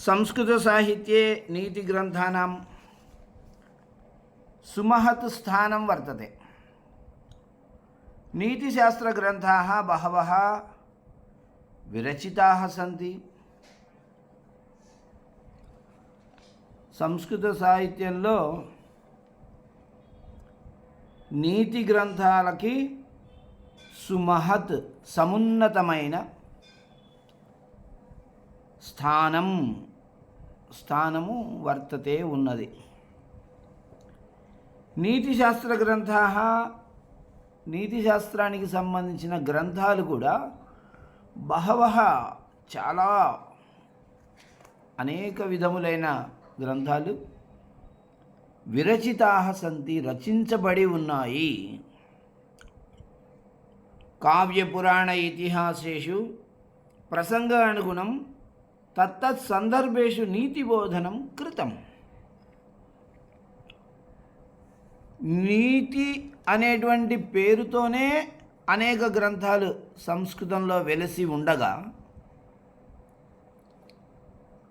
संस्कृतसाहित्ये नीतिग्रन्थानां सुमहत् स्थानं वर्तते। नीतिशास्त्रग्रन्थाः बहवः विरचिताः सन्ति। సంస్కృతసాహిత్యంలో నీతి గ్రంథాలకి సుమహత్ సమున్నతమైన స్థానము వర్తతే ఉన్నది. నీతిశాస్త్ర గ్రంథాः నీతిశాస్త్రానికి సంబంధించిన గ్రంథాలు కూడా బహవః చాలా అనేక విధములైన గ్రంథాలు విరచితాः సంతి రచించబడి ఉన్నాయి. కావ్య పురాణ ఇతిహాసేషు ప్రసంగానుగుణం తత్తత్ సందర్భేషు నీతిబోధనం కృతం. నీతి అనేటువంటి పేరుతోనే అనేక గ్రంథాలు సంస్కృతంలో వెలసి ఉండగా,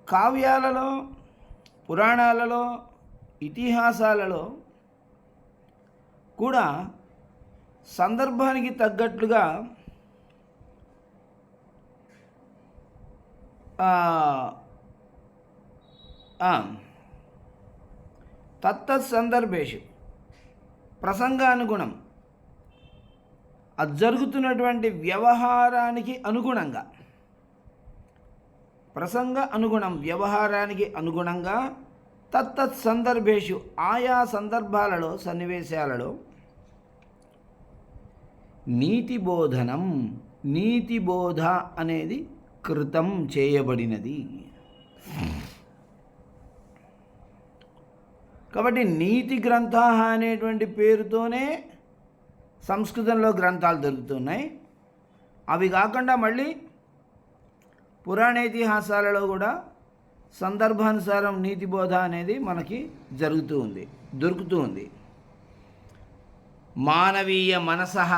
కావ్యాలలో, పురాణాలలో, ఇతిహాసాలలో కూడా సందర్భానికి తగ్గట్లుగా తత్తత్ సందర్భేషు ప్రసంగానుగుణం, అది జరుగుతున్నటువంటి వ్యవహారానికి అనుగుణంగా, ప్రసంగ అనుగుణం వ్యవహారానికి అనుగుణంగా తత్తత్ సందర్భేషు ఆయా సందర్భాలలో, సన్నివేశాలలో నీతిబోధనం, నీతిబోధ అనేది కృతం చేయబడినది. కాబట్టి నీతి గ్రంథాः అనేటువంటి పేరుతోనే సంస్కృతంలో గ్రంథాలు దొరుకుతున్నాయి. అవి కాకుండా మళ్ళీ పురాణ ఇతిహాసాలలో కూడా సందర్భానుసారం నీతిబోధ అనేది మనకి దొరుకుతూ ఉంది. మానవీయ మనసః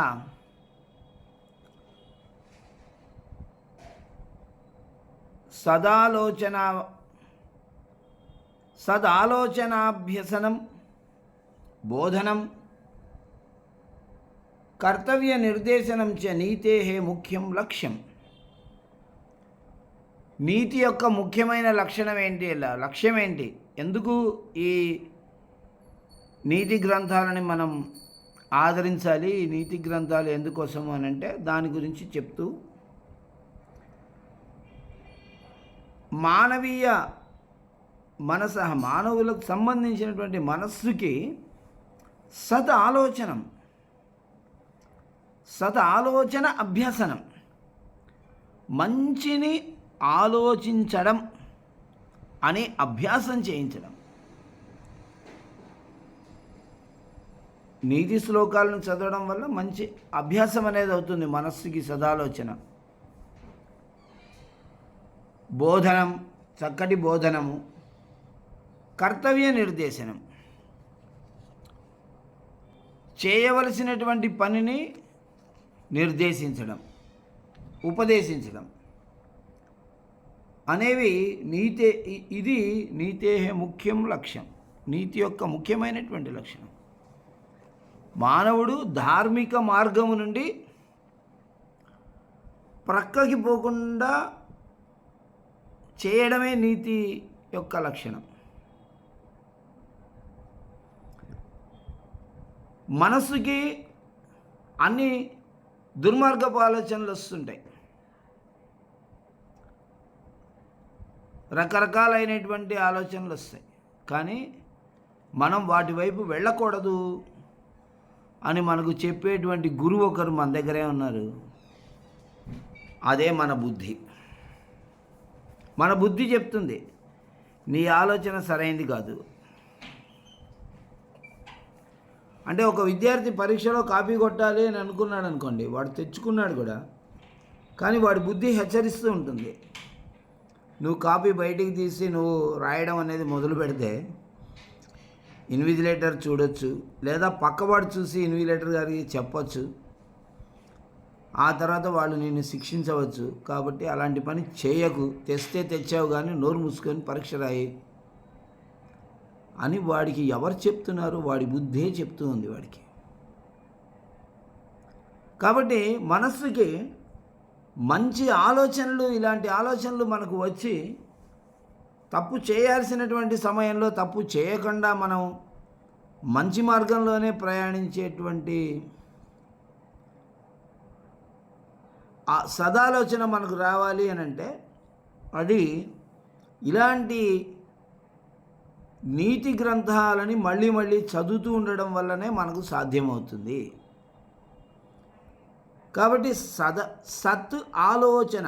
సదాలోచనాభ్యసనం బోధనం కర్తవ్య నిర్దేశనం చ నీతేః ముఖ్యం లక్ష్యం. నీతి యొక్క ముఖ్యమైన లక్ష్యం ఏంటి? ఎందుకు ఈ నీతి గ్రంథాలని మనం ఆదరించాలి? ఈ నీతి గ్రంథాలు ఎందుకోసము అని అంటే దాని గురించి చెప్తూ, మానవీయ మనస, మానవులకు సంబంధించినటువంటి మనస్సుకి సదాలోచన అభ్యసనం, మంచిని ఆలోచించడం అనే అభ్యాసం చేయించడం. నీతి శ్లోకాలను చదవడం వల్ల మంచి అభ్యాసం అనేది అవుతుంది మనస్సుకి. సదాలోచన, బోధనం, చక్కటి బోధనము, కర్తవ్య నిర్దేశనం, చేయవలసినటువంటి పనిని నిర్దేశించడం, ఉపదేశించడం అనేవి ఇది నీతేః ముఖ్యం లక్ష్యం, నీతి యొక్క ముఖ్యమైనటువంటి లక్షణం. మానవుడు ధార్మిక మార్గము నుండి ప్రక్కకి పోకుండా చేయడమే నీతి యొక్క లక్షణం. మనస్సుకి అన్ని దుర్మార్గపు ఆలోచనలు వస్తుంటాయి, రకరకాలైనటువంటి ఆలోచనలు వస్తాయి. కానీ మనం వాటి వైపు వెళ్ళకూడదు అని మనకు చెప్పేటువంటి గురువు ఒకరు మన దగ్గరే ఉన్నారు. అదే మన బుద్ధి. మన బుద్ధి చెప్తుంది నీ ఆలోచన సరైనది కాదు. అంటే ఒక విద్యార్థి పరీక్షలో కాపీ కొట్టాలి అని అనుకున్నాడు అనుకోండి, వాడు తెచ్చుకున్నాడు కూడా, కానీ వాడి బుద్ధి హెచ్చరిస్తూ ఉంటుంది. నువ్వు కాపీ బయటికి తీసి నువ్వు రాయడం అనేది మొదలు పెడితే ఇన్విజిలేటర్ చూడొచ్చు, లేదా పక్కవాడు చూసి ఇన్విజిలేటర్ గారికి చెప్పొచ్చు, ఆ తర్వాత వాళ్ళు నిన్ను శిక్షించవచ్చు. కాబట్టి అలాంటి పని చేయకు, తెస్తే తెచ్చావు కానీ నోరు మూసుకొని పరీక్ష రాయి అని వాడికి ఎవరు చెప్తున్నారు? వాడి బుద్ధే చెప్తూ ఉంది వాడికి. కాబట్టి మనస్సుకి మంచి ఆలోచనలు, ఇలాంటి ఆలోచనలు మనకు వచ్చి తప్పు చేయాల్సినటువంటి సమయంలో తప్పు చేయకుండా మనం మంచి మార్గంలోనే ప్రయాణించేటువంటి ఆ సదాలోచన మనకు రావాలి అని అంటే అది ఇలాంటి నీతి గ్రంథాలని మళ్ళీ మళ్ళీ చదువుతూ ఉండడం వల్లనే మనకు సాధ్యమవుతుంది. కాబట్టి సత్ ఆలోచన,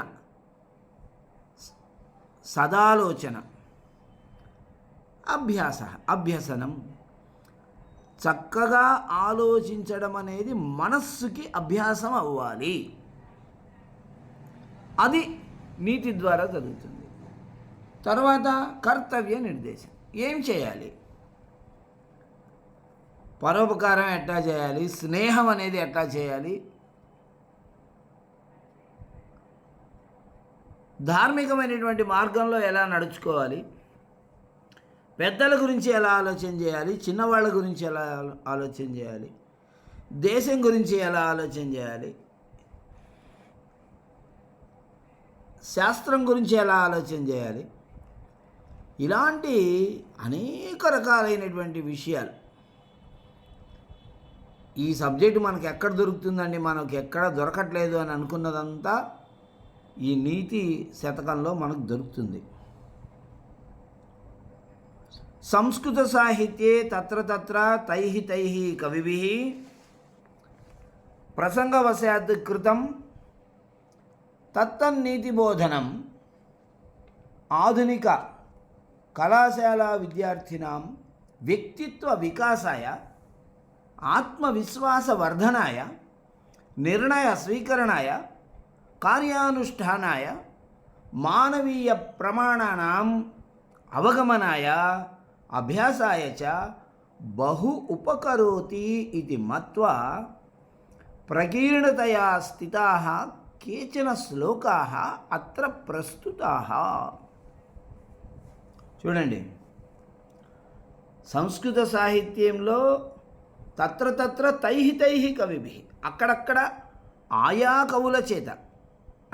సదాలోచన, అభ్యసనం, చక్కగా ఆలోచించడం అనేది మనస్సుకి అభ్యాసం అవ్వాలి. అది నీతి ద్వారా జరుగుతుంది. తర్వాత కర్తవ్య నిర్దేశం. ఏం చేయాలి? పరోపకారం ఎట్లా చేయాలి? స్నేహం అనేది ఎట్లా చేయాలి? ధార్మికమైనటువంటి మార్గంలో ఎలా నడుచుకోవాలి? పెద్దల గురించి ఎలా ఆలోచన చేయాలి? చిన్నవాళ్ళ గురించి ఎలా ఆలోచన చేయాలి? దేశం గురించి ఎలా ఆలోచన చేయాలి? శాస్త్రం గురించి ఎలా ఆలోచన చేయాలి? ఇలాంటి అనేక రకాలైనటువంటి విషయాలు. ఈ సబ్జెక్టు మనకు ఎక్కడ దొరుకుతుందండి, మనకు ఎక్కడ దొరకట్లేదు అని అనుకున్నదంతా ఈ నీతి శతకంలో మనకు దొరుకుతుంది. సంస్కృత సాహిత్యే తత్ర తత్ర తైః తైః కవిభిః ప్రసంగవశాత్ కృతం తత్తన్నీతిబోధనం ఆధునిక కళాశాలా విద్యార్థినాం వ్యక్తిత్వ వికాసాయ, ఆత్మవిశ్వాసవర్ధనాయ, నిర్ణయ స్వీకరణాయ, కార్యానుష్ఠానాయ, మానవీయ ప్రమాణానాం అవగమనాయ, అభ్యాసాయ చ బహు ఉపకరోతి ఇతి మత్వా ప్రకీర్ణతయా స్థితాః కేచన శ్లోకాః అత్ర ప్రస్తుతాః. చూడండి, సంస్కృత సాహిత్యంలో తత్ర తత్ర తైః తైః కవిభిః, అక్కడక్కడ ఆయా కవుల చేత,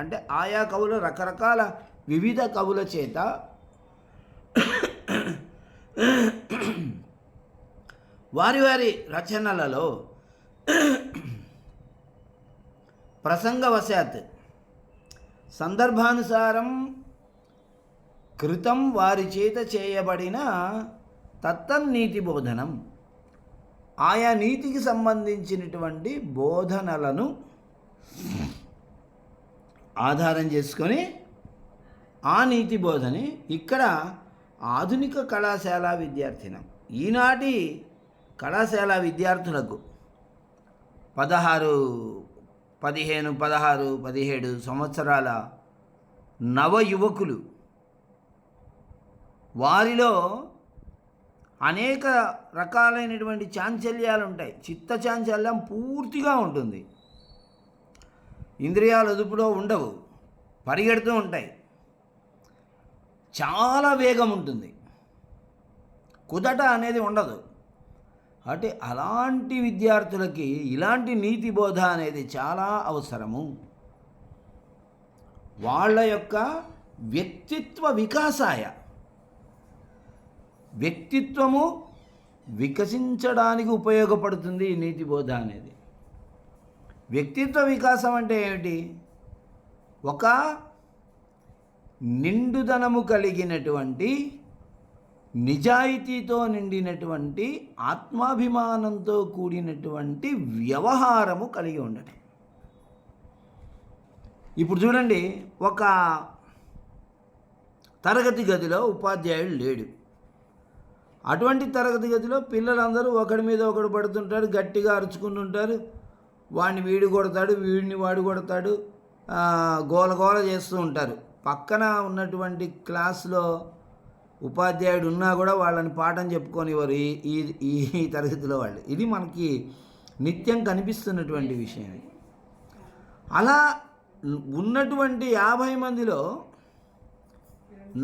అంటే ఆయా కవుల రకరకాల వివిధ కవుల చేత వారి వారి రచనలలో ప్రసంగవశాత్ సందర్భానుసారం కృతం వారి చేత చేయబడిన తత్తన్నీతి బోధనం, ఆయా నీతికి సంబంధించినటువంటి బోధనలను ఆధారం చేసుకొని ఆ నీతి బోధని ఇక్కడ ఆధునిక కళాశాల విద్యార్థినం, ఈనాటి కళాశాల విద్యార్థులకు 15, 16, 17 సంవత్సరాల నవ యువకులు, వారిలో అనేక రకాలైనటువంటి చాంచల్యాలు ఉంటాయి. చిత్త చాంచల్యం పూర్తిగా ఉంటుంది. ఇంద్రియాలు అదుపులో ఉండవు, పరిగెడుతూ ఉంటాయి. చాలా వేగం ఉంటుంది, కుదట అనేది ఉండదు. అంటే అలాంటి విద్యార్థులకి ఇలాంటి నీతి బోధ అనేది చాలా అవసరము. వాళ్ళ యొక్క వ్యక్తిత్వ వికాసాయ, వ్యక్తిత్వము వికసించడానికి ఉపయోగపడుతుంది ఈ నీతి బోధ అనేది. వ్యక్తిత్వ వికాసం అంటే ఏమిటి? ఒక నిండుదనము కలిగినటువంటి, నిజాయితీతో నిండినటువంటి, ఆత్మాభిమానంతో కూడినటువంటి వ్యవహారము కలిగి ఉండటం. ఇప్పుడు చూడండి, ఒక తరగతి గదిలో ఉపాధ్యాయుడు లేడు. అటువంటి తరగతి గదిలో పిల్లలందరూ ఒకడి మీద ఒకడు పడుతుంటారు, గట్టిగా అరుచుకుంటుంటారు. వాడిని వీడు కొడతాడు, వీడిని వాడు కొడతాడు, గోలగోల చేస్తూ ఉంటారు. పక్కన ఉన్నటువంటి క్లాసులో ఉపాధ్యాయుడు ఉన్నా కూడా వాళ్ళని పాఠం చెప్పుకొనివారు ఈ తరగతిలో వాళ్ళు. ఇది మనకి నిత్యం కనిపిస్తున్నటువంటి విషయం. అలా ఉన్నటువంటి 50 మందిలో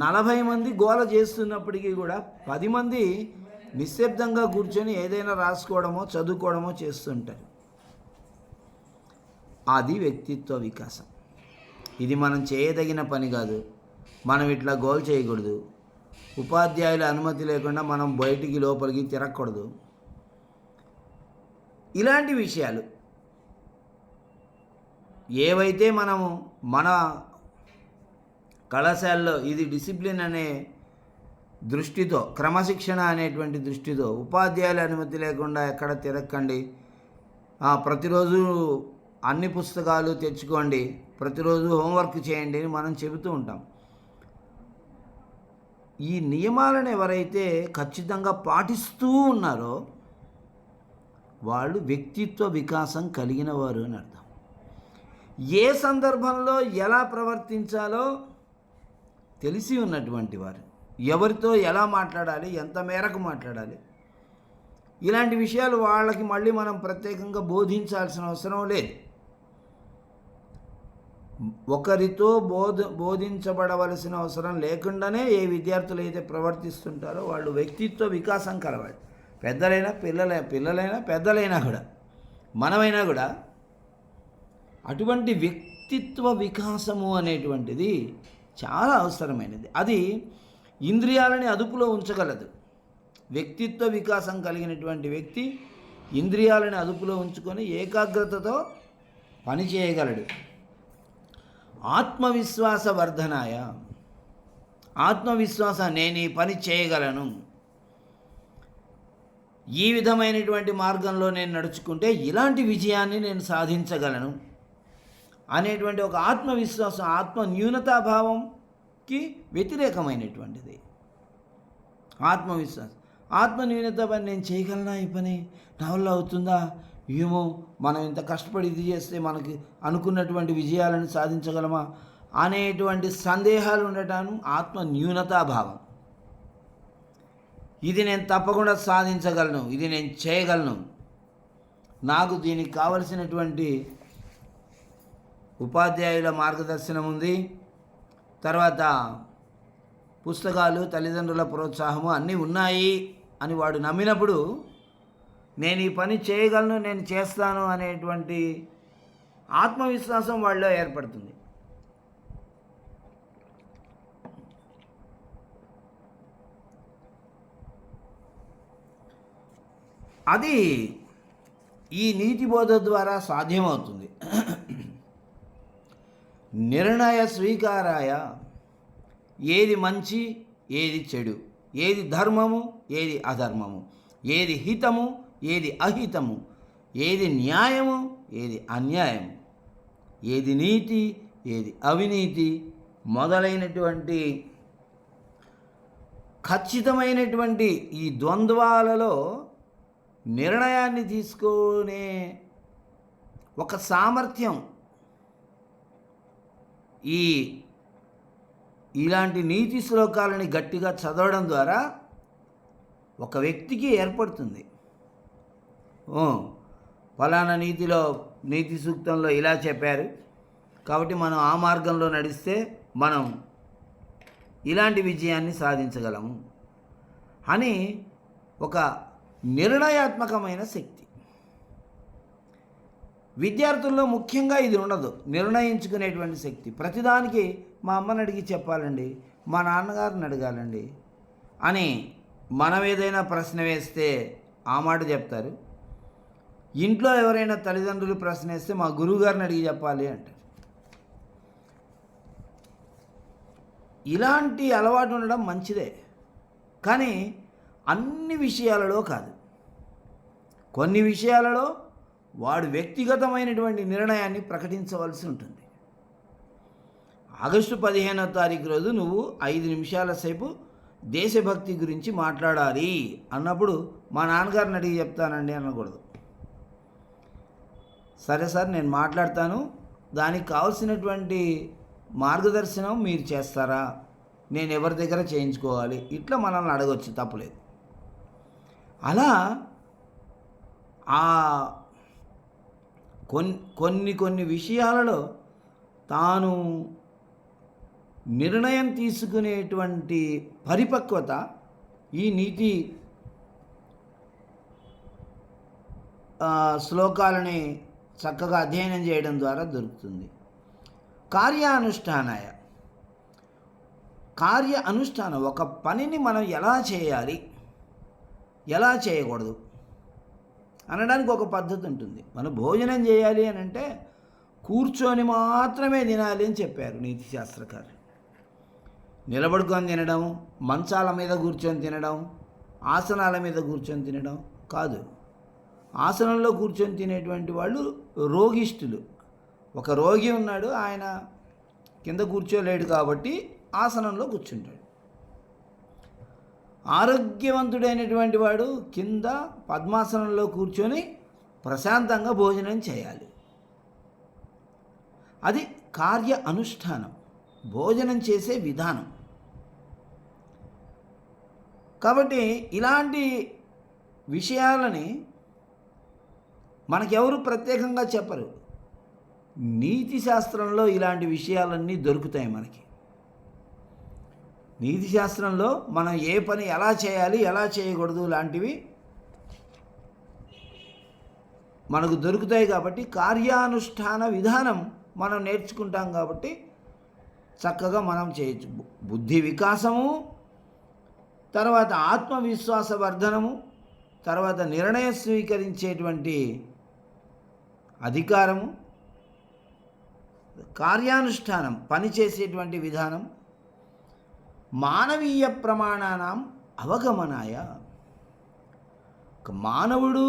40 మంది గోల చేస్తున్నప్పటికీ కూడా 10 మంది నిశ్శబ్దంగా కూర్చొని ఏదైనా రాసుకోవడమో చదువుకోవడమో చేస్తుంటారు. అది వ్యక్తిత్వ వికాసం. ఇది మనం చేయదగిన పని కాదు. మనం ఇట్లా గోల్ చేయకూడదు. ఉపాధ్యాయుల అనుమతి లేకుండా మనం బయటికి లోపలికి తిరగకూడదు. ఇలాంటి విషయాలు ఏవైతే మనము మన కళాశాలలో ఇది డిసిప్లిన్ అనే దృష్టితో, క్రమశిక్షణ అనేటువంటి దృష్టితో ఉపాధ్యాయుల అనుమతి లేకుండా ఎక్కడ తిరగకండి, ప్రతిరోజు అన్ని పుస్తకాలు తెచ్చుకోండి, ప్రతిరోజు హోంవర్క్ చేయండి అని మనం చెబుతూ ఉంటాం. ఈ నియమాలను ఎవరైతే ఖచ్చితంగా పాటిస్తూ ఉన్నారో వాళ్ళు వ్యక్తిత్వ వికాసం కలిగిన వారు అని అర్థం. ఏ సందర్భంలో ఎలా ప్రవర్తించాలో తెలిసి ఉన్నటువంటి వారు, ఎవరితో ఎలా మాట్లాడాలి, ఎంత మేరకు మాట్లాడాలి, ఇలాంటి విషయాలు వాళ్ళకి మళ్ళీ మనం ప్రత్యేకంగా బోధించాల్సిన అవసరం లేదు. ఒకరితో బోధించబడవలసిన అవసరం లేకుండానే ఏ విద్యార్థులు అయితే ప్రవర్తిస్తుంటారో వాళ్ళు వ్యక్తిత్వ వికాసం కలవాలి. పెద్దలైనా పిల్లలైనా పెద్దలైనా కూడా, మనమైనా కూడా అటువంటి వ్యక్తిత్వ వికాసము అనేటువంటిది చాలా అవసరమైనది. అది ఇంద్రియాలని అదుపులో ఉంచగలదు. వ్యక్తిత్వ వికాసం కలిగినటువంటి వ్యక్తి ఇంద్రియాలని అదుపులో ఉంచుకొని ఏకాగ్రతతో పని చేయగలడు. ఆత్మవిశ్వాస వర్ధనాయ, ఆత్మవిశ్వాసం, నేను ఈ పని చేయగలను, ఈ విధమైనటువంటి మార్గంలో నేను నడుచుకుంటే ఇలాంటి విజయాన్ని నేను సాధించగలను అనేటువంటి ఒక ఆత్మవిశ్వాసం, ఆత్మ న్యూనతాభావంకి వ్యతిరేకమైనటువంటిది ఆత్మవిశ్వాసం. ఆత్మ న్యూనతాభావం, నేను చేయగలనా, ఈ పని నా వల్ల అవుతుందా, ఏమో, మనం ఇంత కష్టపడి ఇది చేస్తే మనకి అనుకున్నటువంటి విజయాలను సాధించగలమా అనేటువంటి సందేహాలు ఉండటాను ఆత్మ న్యూనతాభావం. ఇది నేను తప్పకుండా సాధించగలను, ఇది నేను చేయగలను, నాకు దీనికి కావలసినటువంటి ఉపాధ్యాయుల మార్గదర్శనం ఉంది, తర్వాత పుస్తకాలు, తల్లిదండ్రుల ప్రోత్సాహము అన్నీ ఉన్నాయి అని వాడు నమ్మినప్పుడు నేను ఈ పని చేయగలను, నేను చేస్తాను అనేటువంటి ఆత్మవిశ్వాసం వాళ్ళలో ఏర్పడుతుంది. అది ఈ నీతి బోధ ద్వారా సాధ్యమవుతుంది. నిర్ణయ స్వీకారాయ, ఏది మంచి, ఏది చెడు, ఏది ధర్మము, ఏది అధర్మము, ఏది హితము, ఏది అహితము, ఏది న్యాయము, ఏది అన్యాయము, ఏది నీతి, ఏది అవినీతి మొదలైనటువంటి ఖచ్చితమైనటువంటి ఈ ద్వంద్వాలలో నిర్ణయాన్ని తీసుకునే ఒక సామర్థ్యం ఇలాంటి నీతి శ్లోకాలని గట్టిగా చదవడం ద్వారా ఒక వ్యక్తికి ఏర్పడుతుంది. ఫలానా నీతి సూక్తంలో ఇలా చెప్పారు కాబట్టి మనం ఆ మార్గంలో నడిస్తే మనం ఇలాంటి విజయాన్ని సాధించగలము అని ఒక నిర్ణయాత్మకమైన శక్తి విద్యార్థుల్లో ముఖ్యంగా ఇది ఉండదు. నిర్ణయించుకునేటువంటి శక్తి. ప్రతిదానికి మా అమ్మని అడిగి చెప్పాలండి, మా నాన్నగారిని అడగాలండి అని మనం ఏదైనా ప్రశ్న వేస్తే ఆ మాట చెప్తారు. ఇంట్లో ఎవరైనా తల్లిదండ్రులు ప్రశ్న వేస్తే మా గురువుగారిని అడిగి చెప్పాలి అంటారు. ఇలాంటి అలవాటు ఉండడం మంచిదే, కానీ అన్ని విషయాలలో కాదు. కొన్ని విషయాలలో వాడు వ్యక్తిగతమైనటువంటి నిర్ణయాన్ని ప్రకటించవలసి ఉంటుంది. ఆగస్టు 15వ తారీఖు రోజు నువ్వు 5 నిమిషాల సేపు దేశభక్తి గురించి మాట్లాడాలి అన్నప్పుడు మా నాన్నగారిని అడిగి చెప్తానండి అనకూడదు. సరే సార్ నేను మాట్లాడతాను, దానికి కావాల్సినటువంటి మార్గదర్శనం మీరు చేస్తారా, నేను ఎవరి దగ్గర చేయించుకోవాలి, ఇట్లా మనల్ని అడగవచ్చు, తప్పులేదు. అలా కొన్ని విషయాలలో తాను నిర్ణయం తీసుకునేటువంటి పరిపక్వత ఈ నీతి శ్లోకాలని చక్కగా అధ్యయనం చేయడం ద్వారా దొరుకుతుంది. కార్య అనుష్ఠానం, ఒక పనిని మనం ఎలా చేయాలి, ఎలా చేయకూడదు అనడానికి ఒక పద్ధతి ఉంటుంది. మనం భోజనం చేయాలి అని అంటే కూర్చొని మాత్రమే తినాలి అని చెప్పారు నీతి శాస్త్రకారులు. నిలబడుకొని తినడం, మంచాల మీద కూర్చొని తినడం, ఆసనాల మీద కూర్చొని తినడం కాదు. ఆసనంలో కూర్చొని తినేటువంటి వాళ్ళు రోగిష్ఠులు. ఒక రోగి ఉన్నాడు, ఆయన కింద కూర్చోలేడు కాబట్టి ఆసనంలో కూర్చుంటాడు. ఆరోగ్యవంతుడైనటువంటి వాడు కింద పద్మాసనంలో కూర్చొని ప్రశాంతంగా భోజనం చేయాలి. అది కార్య అనుష్ఠానం, భోజనం చేసే విధానం. కాబట్టి ఇలాంటి విషయాలని మనకెవరు ప్రత్యేకంగా చెప్పరు. నీతి శాస్త్రంలో ఇలాంటి విషయాలన్నీ దొరుకుతాయి మనకి. నీతి శాస్త్రంలో మనం ఏ పని ఎలా చేయాలి, ఎలా చేయకూడదు లాంటివి మనకు దొరుకుతాయి. కాబట్టి కార్యానుష్ఠాన విధానం మనం నేర్చుకుంటాం కాబట్టి చక్కగా మనం చేయొచ్చు. బుద్ధి వికాసము, తర్వాత ఆత్మవిశ్వాస వర్ధనము, తర్వాత నిర్ణయం స్వీకరించేటువంటి అధికారము, కార్యానుష్ఠానం పనిచేసేటువంటి విధానం, మానవీయ ప్రమాణానాం అవగమనాయ, మానవుడు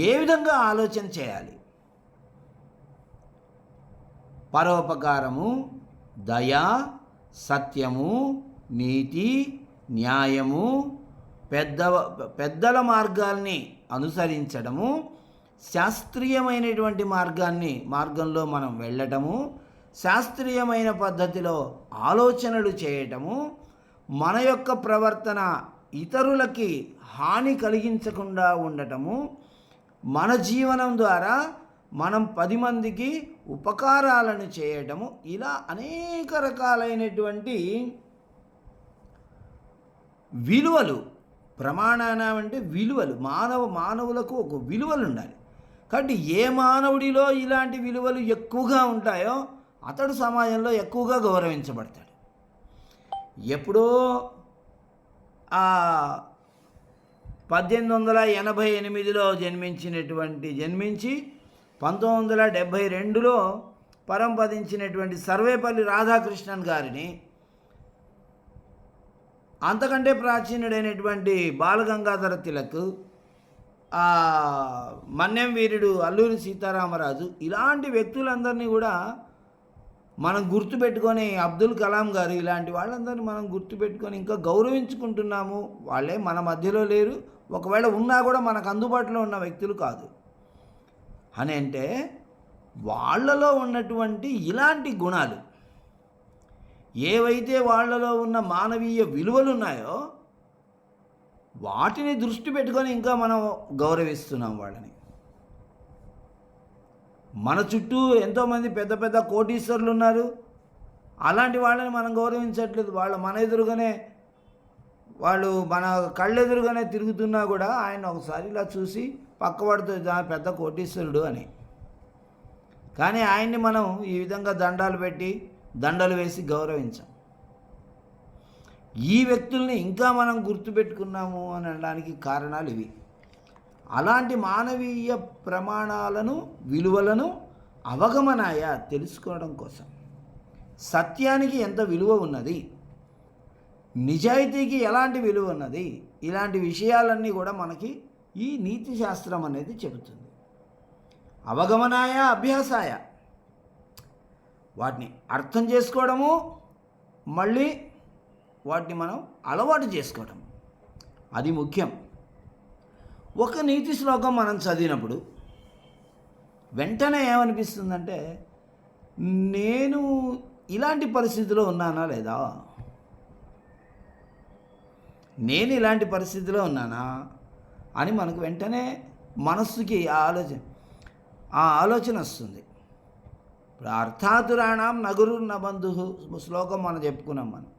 ఏ విధంగా ఆలోచన చేయాలి, పరోపకారము, దయ, సత్యము, నీతి, న్యాయము, పెద్దల మార్గాల్ని అనుసరించడము, శాస్త్రీయమైనటువంటి మార్గంలో మనం వెళ్ళటము, శాస్త్రీయమైన పద్ధతిలో ఆలోచనలు చేయటము, మన యొక్క ప్రవర్తన ఇతరులకి హాని కలిగించకుండా ఉండటము, మన జీవనం ద్వారా మనం 10 మందికి ఉపకారాలను చేయటము, ఇలా అనేక రకాలైనటువంటి విలువలు. ప్రమాణానం అంటే విలువలు. మానవులకు ఒక విలువలు ఉండాలి. కాబట్టి ఏ మానవుడిలో ఇలాంటి విలువలు ఎక్కువగా ఉంటాయో అతడు సమాజంలో ఎక్కువగా గౌరవించబడతాడు. ఎప్పుడో 1888లో జన్మించి 1972లో పరంపదించినటువంటి సర్వేపల్లి రాధాకృష్ణన్ గారిని, అంతకంటే ప్రాచీనుడైనటువంటి బాలగంగాధర తిలక్, మన్యం వీరుడు అల్లూరి సీతారామరాజు, ఇలాంటి వ్యక్తులందరినీ కూడా మనం గుర్తుపెట్టుకొని, అబ్దుల్ కలాం గారు, ఇలాంటి వాళ్ళందరినీ మనం గుర్తుపెట్టుకొని ఇంకా గౌరవించుకుంటున్నాము. వాళ్ళే మన మధ్యలో లేరు, ఒకవేళ ఉన్నా కూడా మనకు అందుబాటులో ఉన్న వ్యక్తులు కాదు అని అంటే వాళ్ళలో ఉన్నటువంటి ఇలాంటి గుణాలు ఏవైతే వాళ్ళలో ఉన్న మానవీయ విలువలు ఉన్నాయో వాటిని దృష్టి పెట్టుకొని ఇంకా మనం గౌరవిస్తున్నాం వాళ్ళని. మన చుట్టూ ఎంతోమంది పెద్ద పెద్ద కోటీశ్వరులు ఉన్నారు, అలాంటి వాళ్ళని మనం గౌరవించట్లేదు. మన ఎదురుగానే వాళ్ళు మన కళ్ళెదురుగానే తిరుగుతున్నా కూడా ఆయన ఒకసారి ఇలా చూసి పక్కవాడితో పెద్ద కోటీశ్వరుడు అని. కానీ ఆయన్ని మనం ఈ విధంగా దండలు వేసి గౌరవించాం. ఈ వ్యక్తుల్ని ఇంకా మనం గుర్తుపెట్టుకున్నాము అని అనడానికి కారణాలు ఇవి. అలాంటి మానవీయ ప్రమాణాలను, విలువలను అవగమనాయ తెలుసుకోవడం కోసం, సత్యానికి ఎంత విలువ ఉన్నది, నిజాయితీకి ఎలాంటి విలువ ఉన్నది, ఇలాంటి విషయాలన్నీ కూడా మనకి ఈ నీతి శాస్త్రం అనేది చెబుతుంది. అవగమనాయ అభ్యాసాయ, వాటిని అర్థం చేసుకోవడము, మళ్ళీ వాటిని మనం అలవాటు చేసుకోవడం, అది ముఖ్యం. ఒక నీతి శ్లోకం మనం చదివినప్పుడు వెంటనే ఏమనిపిస్తుందంటే, నేను ఇలాంటి పరిస్థితిలో ఉన్నానా లేదా, నేను ఇలాంటి పరిస్థితిలో ఉన్నానా అని మనకు వెంటనే మనస్సుకి ఆలోచన. ఆ ఆలోచన వస్తుంది. ఇప్పుడు అర్థాతురాణం నగురు నబంధు శ్లోకం మనం చెప్పుకున్నాం. మనం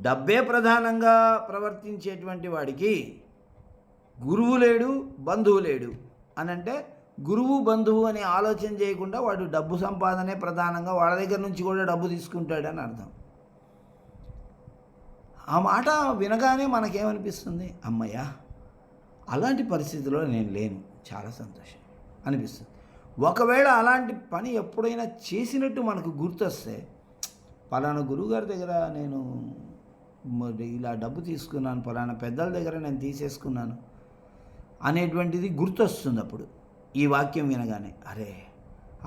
డబ్బే ప్రధానంగా ప్రవర్తించేటువంటి వాడికి గురువు లేడు, బంధువు లేడు అని అంటే, గురువు బంధువు అని ఆలోచన చేయకుండా వాడు డబ్బు సంపాదనే ప్రధానంగా వాళ్ళ దగ్గర నుంచి కూడా డబ్బు తీసుకుంటాడని అర్థం. ఆ మాట వినగానే మనకేమనిపిస్తుంది? అమ్మయ్య, అలాంటి పరిస్థితిలో నేను లేను, చాలా సంతోషం అనిపిస్తుంది. ఒకవేళ అలాంటి పని ఎప్పుడైనా చేసినట్టు మనకు గుర్తొస్తే, పలానా గురువుగారి దగ్గర నేను ఇలా డబ్బు తీసుకున్నాను, పలానా పెద్దల దగ్గర నేను తీసేసుకున్నాను అనేటువంటిది గుర్తొస్తుంది. అప్పుడు ఈ వాక్యం వినగానే, అరే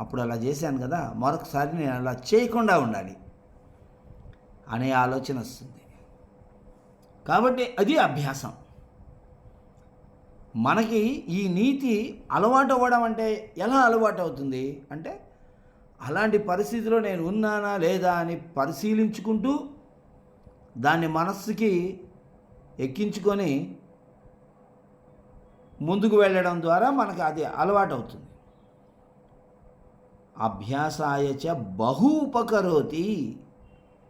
అప్పుడు అలా చేశాను కదా, మరొకసారి నేను అలా చేయకుండా ఉండాలి అనే ఆలోచన వస్తుంది. కాబట్టి అది అభ్యాసం. మనకి ఈ నీతి అలవాటు అవ్వడం అంటే ఎలా అలవాటు అవుతుంది అంటే, అలాంటి పరిస్థితిలో నేను ఉన్నానా లేదా అని పరిశీలించుకుంటూ దాన్ని మనస్సుకి ఎక్కించుకొని ముందుకు వెళ్ళడం ద్వారా మనకు అది అలవాటు అవుతుంది. అభ్యాసాయచ బహు ఉపకరోతి.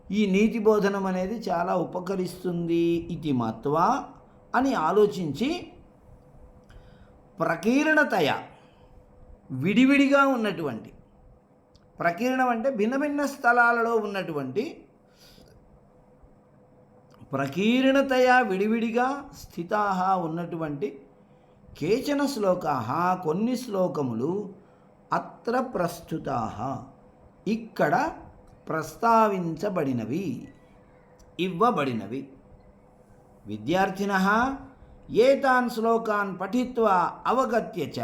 ఈ నీతి బోధనం అనేది చాలా ఉపకరిస్తుంది ఇది మత్వా అని ఆలోచించి, ప్రకీర్ణతయ విడివిడిగా ఉన్నటువంటి, ప్రకీర్ణం అంటే భిన్న భిన్న స్థలాలలో ఉన్నటువంటి, ప్రకీర్ణతయ విడివిడిగా స్థితాః ఉన్నటువంటి కేచన శ్లోకాః కొన్ని శ్లోకములు అత్ర ప్రస్తుతాః ఇక్కడ ప్రస్తావించబడినవి, ఇవ్వబడినవి. విద్యార్థినః ఏతాన్ శ్లోకాన్ పఠిత్వా అవగత్య చ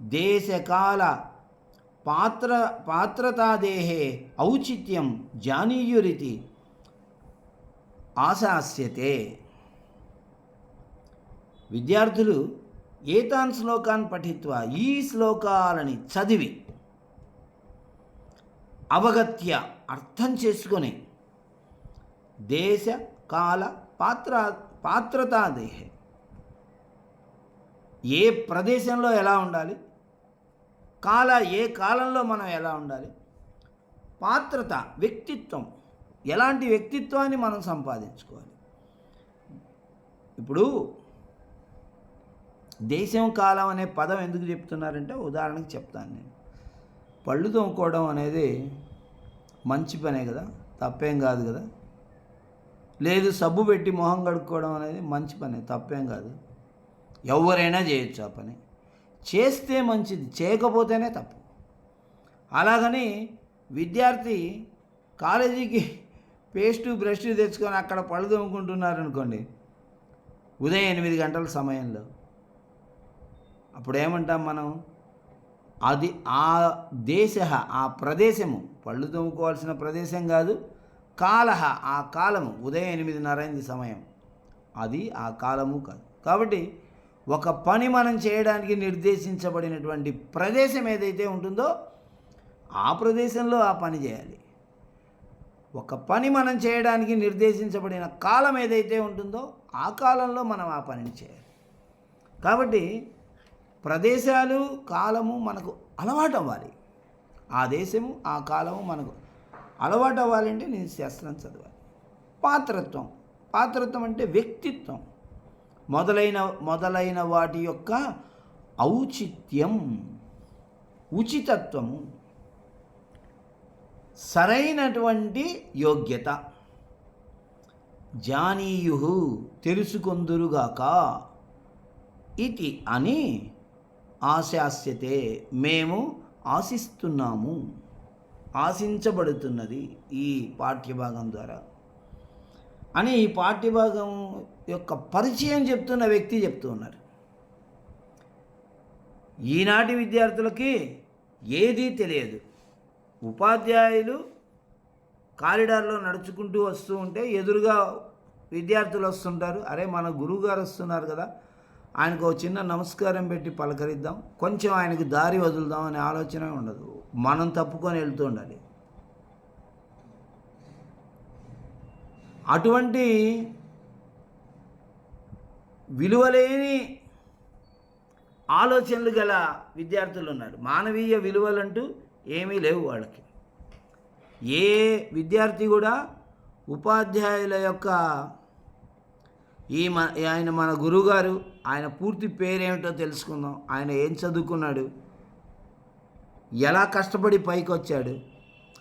దేశకాల పాత్రతాదేహే ఔచిత్యం జానీయురితి ఆశాస్యతే. విద్యార్థులు ఏతాన్ శ్లోకాన్ పఠిత్వా ఈ శ్లోకాలని చదివి, అవగత్య అర్థం చేసుకొని, దేశ కాల పాత్రతాదేహే ఏ ప్రదేశంలో ఎలా ఉండాలి, ఏ కాలంలో మనం ఎలా ఉండాలి, పాత్రత వ్యక్తిత్వం, ఎలాంటి వ్యక్తిత్వాన్ని మనం సంపాదించుకోవాలి. ఇప్పుడు దేశం కాలం అనే పదం ఎందుకు చెప్తున్నారంటే, ఉదాహరణకి చెప్తాను నేను. పళ్ళు తోముకోవడం అనేది మంచి పనే కదా, తప్పేం కాదు కదా. లేదు, సబ్బు పెట్టి మొహం కడుక్కోవడం అనేది మంచి పనే, తప్పేం కాదు. ఎవరైనా చేయొచ్చు ఆ పని. చేస్తే మంచిది, చేయకపోతేనే తప్పు. అలాగని విద్యార్థి కాలేజీకి పేస్టు బ్రష్ తెచ్చుకొని అక్కడ పళ్ళు తోముకుంటున్నారనుకోండి, ఉదయం 8 గంటల సమయంలో, అప్పుడు ఏమంటాం మనం? అది ఆ దేశ, ఆ ప్రదేశము పళ్ళు తోముకోవాల్సిన ప్రదేశం కాదు. కాలహ, ఆ కాలము ఉదయం 8:30 అయింది సమయం, అది ఆ కాలము కాదు. కాబట్టి ఒక పని మనం చేయడానికి నిర్దేశించబడినటువంటి ప్రదేశం ఏదైతే ఉంటుందో ఆ ప్రదేశంలో ఆ పని చేయాలి. ఒక పని మనం చేయడానికి నిర్దేశించబడిన కాలం ఏదైతే ఉంటుందో ఆ కాలంలో మనం ఆ పనిని చేయాలి. కాబట్టి ప్రదేశాలు, కాలము మనకు అలవాటు అవ్వాలి. ఆ దేశము, ఆ కాలము మనకు అలవాటు అవ్వాలంటే నేను శాస్త్రం చదవాలి. పాత్రత్వం అంటే వ్యక్తిత్వం మొదలైన వాటి యొక్క ఔచిత్యం, ఉచితత్వము, సరైనటువంటి యోగ్యత. జానీయు తెలుసుకొందురుగాక ఇతి అని ఆశాస్యతే మేము ఆశిస్తున్నాము, ఆశించబడుతున్నది ఈ పాఠ్యభాగం ద్వారా అని ఈ పాఠ్యభాగం యొక్క పరిచయం చెప్తున్న వ్యక్తి చెప్తూ ఉన్నారు. ఈనాటి విద్యార్థులకి ఏదీ తెలియదు. ఉపాధ్యాయులు కారిడార్లో నడుచుకుంటూ వస్తూ ఉంటే ఎదురుగా విద్యార్థులు వస్తుంటారు. అరే, మన గురువు గారు వస్తున్నారు కదా, ఆయనకు ఒక చిన్న నమస్కారం పెట్టి పలకరిద్దాం, కొంచెం ఆయనకు దారి వదులుదాం అనే ఆలోచన ఉండదు. మనం తప్పుకొని వెళ్తూ ఉండాలి. అటువంటి విలువలేని ఆలోచనలు గల విద్యార్థులు ఉన్నారు. మానవీయ విలువలంటూ ఏమీ లేవు వాళ్ళకి. ఏ విద్యార్థి కూడా ఉపాధ్యాయుల యొక్క ఆయన మన గురువుగారు, ఆయన పూర్తి పేరేమిటో తెలుసుకుందాం, ఆయన ఏం చదువుకున్నాడు, ఎలా కష్టపడి పైకి వచ్చాడు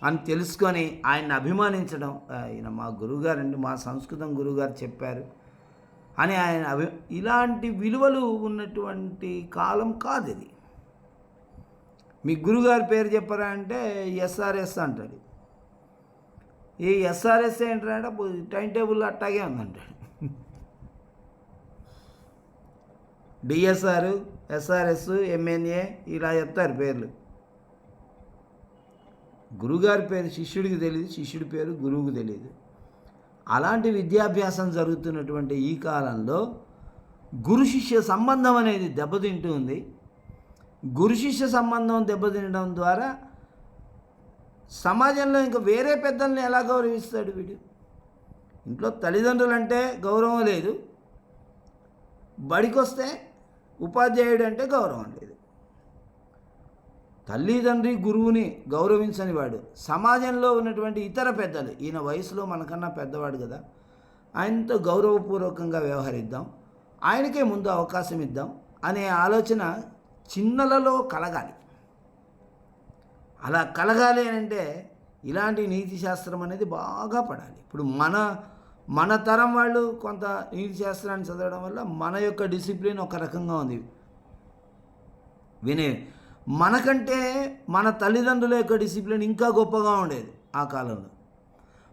అని తెలుసుకొని ఆయన్ని అభిమానించడం, ఆయన మా గురువుగారండి, మా సంస్కృతం గురువుగారు చెప్పారు అని ఆయన ఇలాంటి విలువలు ఉన్నటువంటి కాలం కాదు ఇది. మీ గురువుగారి పేరు చెప్పరా అంటే ఎస్ఆర్ఎస్ అంటాడు. ఈ ఎస్ఆర్ఎస్ ఏంటంటే టైం టేబుల్ అట్టాగే ఉందంటాడు. డిఎస్ఆర్, ఎస్ఆర్ఎస్, ఎంఎన్ఏ ఇలా చెప్తారు పేర్లు. గురువుగారి పేరు శిష్యుడికి తెలియదు, శిష్యుడి పేరు గురువుకి తెలియదు. అలాంటి విద్యాభ్యాసం జరుగుతున్నటువంటి ఈ కాలంలో గురు శిష్య సంబంధం అనేది దెబ్బతింటూ ఉంది. గురు శిష్య సంబంధం దెబ్బతినడం ద్వారా సమాజంలో ఇంకా వేరే పెద్దల్ని ఎలా గౌరవిస్తాడు వీడు? ఇంట్లో తల్లిదండ్రులు అంటే గౌరవం లేదు, బడికొస్తే ఉపాధ్యాయుడు అంటే గౌరవం లేదు. తల్లిదండ్రి గురువుని గౌరవించని వాడు సమాజంలో ఉన్నటువంటి ఇతర పెద్దలు, ఈయన వయసులో మనకన్నా పెద్దవాడు కదా, ఆయనతో గౌరవపూర్వకంగా వ్యవహరిద్దాం, ఆయనకే ముందు అవకాశం ఇద్దాం అనే ఆలోచన చిన్నలలో కలగాలి. అలా కలగాలి అని అంటే ఇలాంటి నీతి శాస్త్రం అనేది బాగా పడాలి. ఇప్పుడు మన తరం వాళ్ళు కొంత నీతి శాస్త్రాన్ని చదవడం వల్ల మన యొక్క డిసిప్లిన్ ఒక రకంగా ఉంది. మనకంటే మన తల్లిదండ్రుల యొక్క డిసిప్లిన్ ఇంకా గొప్పగా ఉండేది ఆ కాలంలో.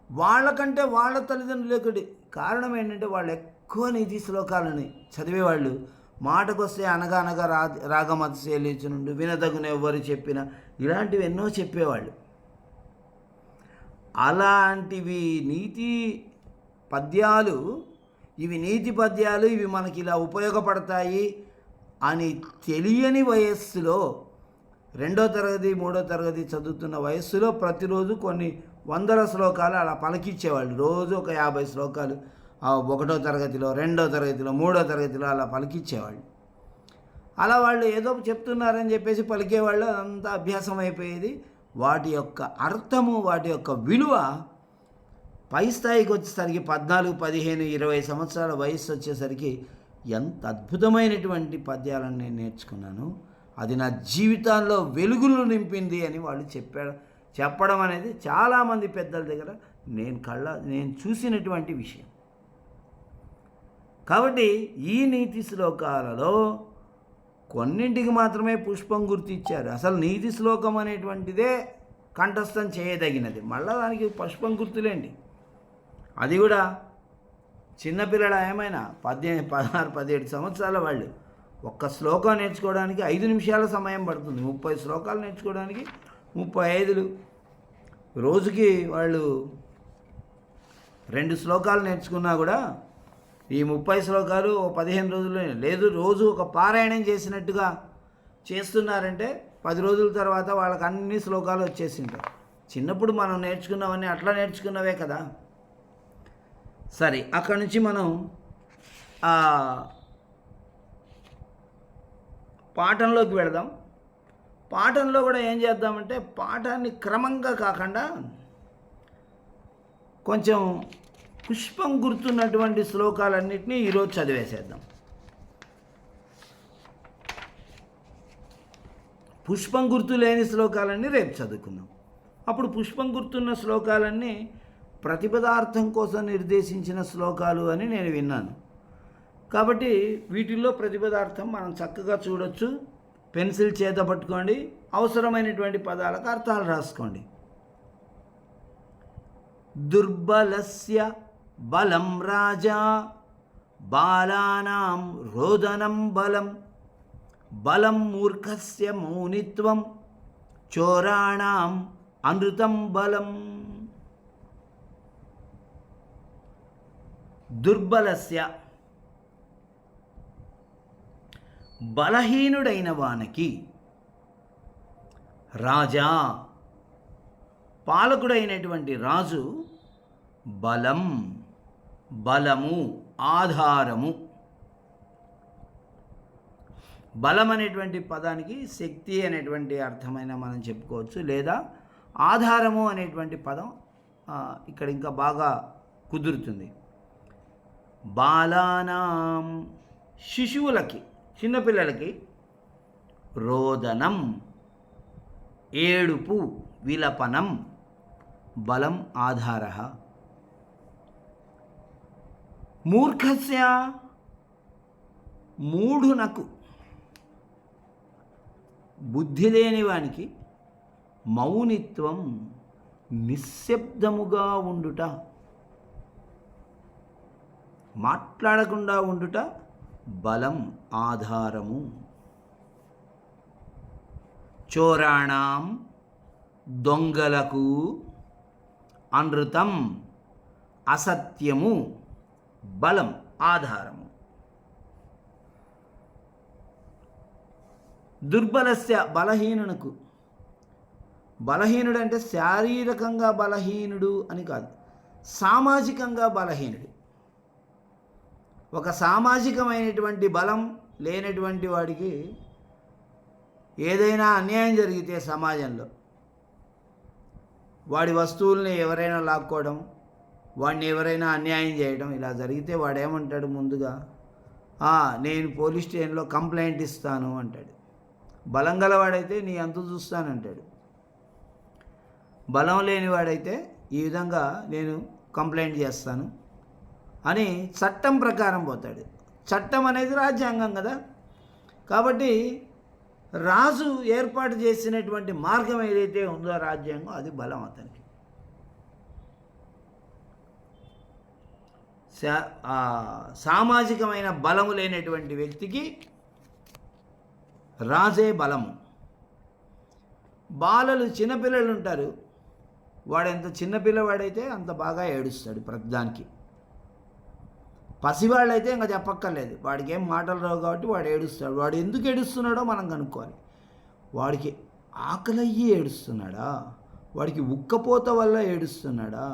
వాళ్ళకంటే వాళ్ళ తల్లిదండ్రుల యొక్క కారణం ఏంటంటే వాళ్ళు ఎక్కువ నీతి శ్లోకాలని చదివేవాళ్ళు. మాటకొస్తే అనగా అనగా రాగమతిశైలించి నుండి వినదగున ఎవ్వరు చెప్పినా ఇలాంటివి ఎన్నో చెప్పేవాళ్ళు. అలాంటివి నీతి పద్యాలు, ఇవి నీతి పద్యాలు, ఇవి మనకి ఇలా ఉపయోగపడతాయి అని తెలియని వయస్సులో, 2వ తరగతి 3వ తరగతి చదువుతున్న వయస్సులో ప్రతిరోజు కొన్ని వందల శ్లోకాలు అలా పలికిచ్చేవాళ్ళు. రోజు ఒక 50 శ్లోకాలు 1వ తరగతిలో, 2వ తరగతిలో, 3వ తరగతిలో అలా పలికిచ్చేవాళ్ళు. అలా వాళ్ళు ఏదో చెప్తున్నారని చెప్పేసి పలికేవాళ్ళు. అదంతా అభ్యాసం అయిపోయేది. వాటి యొక్క అర్థము, వాటి యొక్క విలువ పై స్థాయికి వచ్చేసరికి 14, 15, 20 సంవత్సరాల వయసు వచ్చేసరికి ఎంత అద్భుతమైనటువంటి పద్యాలను నేను నేర్చుకున్నాను, అది నా జీవితాల్లో వెలుగులు నింపింది అని వాళ్ళు చెప్పడం అనేది చాలామంది పెద్దల దగ్గర నేను చూసినటువంటి విషయం. కాబట్టి ఈ నీతి శ్లోకాలలో కొన్నింటికి మాత్రమే పుష్పం గుర్తిచ్చారు. అసలు నీతి శ్లోకం అనేటువంటిదే కంఠస్థం చేయదగినది, మళ్ళీ దానికి పుష్పం గుర్తులేండి. అది కూడా చిన్నపిల్లల ఏమైనా 16, 17 సంవత్సరాల వాళ్ళు ఒక్క శ్లోకం నేర్చుకోవడానికి 5 నిమిషాల సమయం పడుతుంది. 30 శ్లోకాలు నేర్చుకోవడానికి 35. రోజుకి వాళ్ళు 2 శ్లోకాలు నేర్చుకున్నా కూడా ఈ 30 శ్లోకాలు 15 రోజుల్లో లేదు, రోజు ఒక పారాయణం చేసినట్టుగా చేస్తున్నారంటే 10 రోజుల తర్వాత వాళ్ళకి అన్ని శ్లోకాలు వచ్చేసింటాయి. చిన్నప్పుడు మనం నేర్చుకున్నవన్నీ అట్లా నేర్చుకున్నవే కదా. సరే, అక్కడి నుంచి మనం పాఠంలోకి వెళదాం. పాఠంలో కూడా ఏం చేద్దామంటే పాఠాన్ని క్రమంగా కాకుండా కొంచెం పుష్పం గుర్తున్నటువంటి శ్లోకాలన్నింటినీ ఈరోజు చదివేసేద్దాం. పుష్పం గుర్తు లేని శ్లోకాలన్నీ రేపు చదువుకుందాం. అప్పుడు పుష్పం గుర్తున్న శ్లోకాలన్నీ ప్రతిపదార్థం కోసం నిర్దేశించిన శ్లోకాలు అని నేను విన్నాను. కాబట్టి వీటిల్లో ప్రతిపదార్థం మనం చక్కగా చూడొచ్చు. పెన్సిల్ చేత పట్టుకోండి, అవసరమైనటువంటి పదాలకు అర్థాలు రాసుకోండి. దుర్బలస్య బలం రాజా, బాలానాం రోదనం బలం, బలం మూర్ఖస్య మౌనిత్వం, చోరాణాం అనృతం బలం. దుర్బలస్య, బలహీనుడైన వానికి, రాజా, పాలకుడైనటువంటి రాజు, బలం, బలము, ఆధారము, బలం అనేటువంటి పదానికి శక్తి అనేటువంటి అర్థమైన మనం చెప్పుకోవచ్చు, లేదా ఆధారము అనేటువంటి పదం ఇక్కడ ఇంకా బాగా కుదురుతుంది. బాలానాం, శిశువులకి, చిన్నపిల్లలకి, రోదనం, ఏడుపు, విలపనం, బలం ఆధారః. మూర్ఖస్య, మూఢునకు, బుద్ధి లేనివానికి, మౌనిత్వం, నిశ్శబ్దముగా ఉండుట, మాట్లాడకుండా ఉండుట బలం ఆధారము. చోరాణం, దొంగలకు, అనృతం, అసత్యము, బలం ఆధారము. దుర్బలస్య, బలహీనునకు, బలహీనుడు అంటే శారీరకంగా బలహీనుడు అని కాదు, సామాజికంగా బలహీనుడు. ఒక సామాజికమైనటువంటి బలం లేనటువంటి వాడికి ఏదైనా అన్యాయం జరిగితే సమాజంలో వాడి వస్తువుల్ని ఎవరైనా లాక్కోవడం, వాడిని ఎవరైనా అన్యాయం చేయడం ఇలా జరిగితే వాడేమంటాడు, ముందుగా నేను పోలీస్ స్టేషన్లో కంప్లైంట్ ఇస్తాను అంటాడు. బలం గలవాడైతే నీ అంతు చూస్తానంటాడు. బలం లేనివాడైతే ఈ విధంగా నేను కంప్లైంట్ చేస్తాను అని చట్టం ప్రకారం పోతాడు. చట్టం అనేది రాజ్యాంగం కదా, కాబట్టి రాజు ఏర్పాటు చేసినటువంటి మార్గం ఏదైతే ఉందో రాజ్యాంగం, అది బలం అతనికి. సామాజికమైన బలము లేనటువంటి వ్యక్తికి రాజే బలము. బాలలు, చిన్నపిల్లలు ఉంటారు, వాడు ఎంత చిన్నపిల్లవాడైతే అంత బాగా ఏడుస్తాడు ప్రతిదానికి. పసివాళ్ళైతే ఇంకా చెప్పక్కర్లేదు, వాడికి ఏం మాటలు రావు కాబట్టి వాడు ఏడుస్తాడు. వాడు ఎందుకు ఏడుస్తున్నాడో మనం కనుక్కోవాలి. వాడికి ఆకలయ్యి ఏడుస్తున్నాడా, వాడికి ఉక్కపోత వల్ల ఏడుస్తున్నాడా,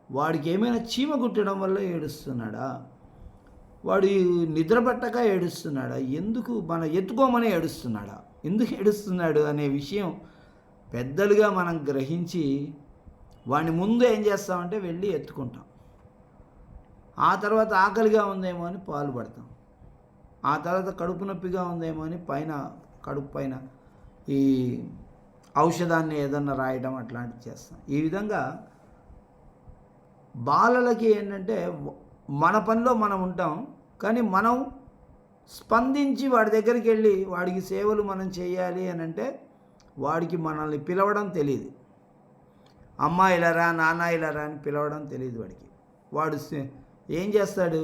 వాడికి ఏమైనా చీమ కుట్టడం వల్ల ఏడుస్తున్నాడా, వాడు నిద్ర పట్టక ఏడుస్తున్నాడా, ఎందుకు మనం ఎత్తుకోమని ఏడుస్తున్నాడా, ఎందుకు ఏడుస్తున్నాడు అనే విషయం పెద్దలుగా మనం గ్రహించి వాడిని ముందు ఏం చేస్తామంటే వెళ్ళి ఎత్తుకుంటాం. ఆ తర్వాత ఆకలిగా ఉందేమో అని పాలు పడతాం. ఆ తర్వాత కడుపు నొప్పిగా ఉందేమో అని కడుపు పైన ఈ ఔషధాన్ని ఏదన్నా రాయడం అట్లాంటివి చేస్తాం. ఈ విధంగా బాలలకి ఏంటంటే మన పనిలో మనం ఉంటాం, కానీ మనం స్పందించి వాడి దగ్గరికి వెళ్ళి వాడికి సేవలు మనం చేయాలి అని అంటే వాడికి మనల్ని పిలవడం తెలియదు. అమ్మ ఇలారా, నాన్న ఇలారా అని పిలవడం తెలియదు వాడికి. వాడు ఏం చేస్తాడు,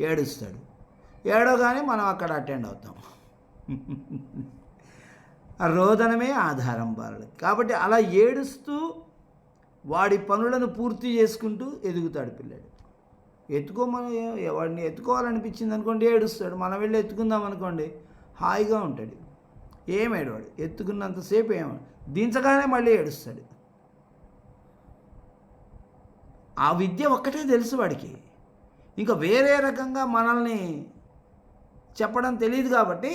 ఏడుస్తాడు. ఏడోగానే మనం అక్కడ అటెండ్ అవుతాం. ఆ రోదనమే ఆధారం బాలలకి. కాబట్టి అలా ఏడుస్తూ వాడి పనులను పూర్తి చేసుకుంటూ ఎదుగుతాడు పిల్లాడు. వాడిని ఎత్తుకోవాలనిపించింది అనుకోండి ఏడుస్తాడు. మనం వెళ్ళి ఎత్తుకుందాం అనుకోండి హాయిగా ఉంటాడు, ఏమేడవాడు. ఎత్తుకున్నంతసేపు దించగానే మళ్ళీ ఏడుస్తాడు. ఆ విద్య ఒక్కటే తెలుసు వాడికి, ఇంకా వేరే రకంగా మనల్ని చెప్పడం తెలియదు కాబట్టి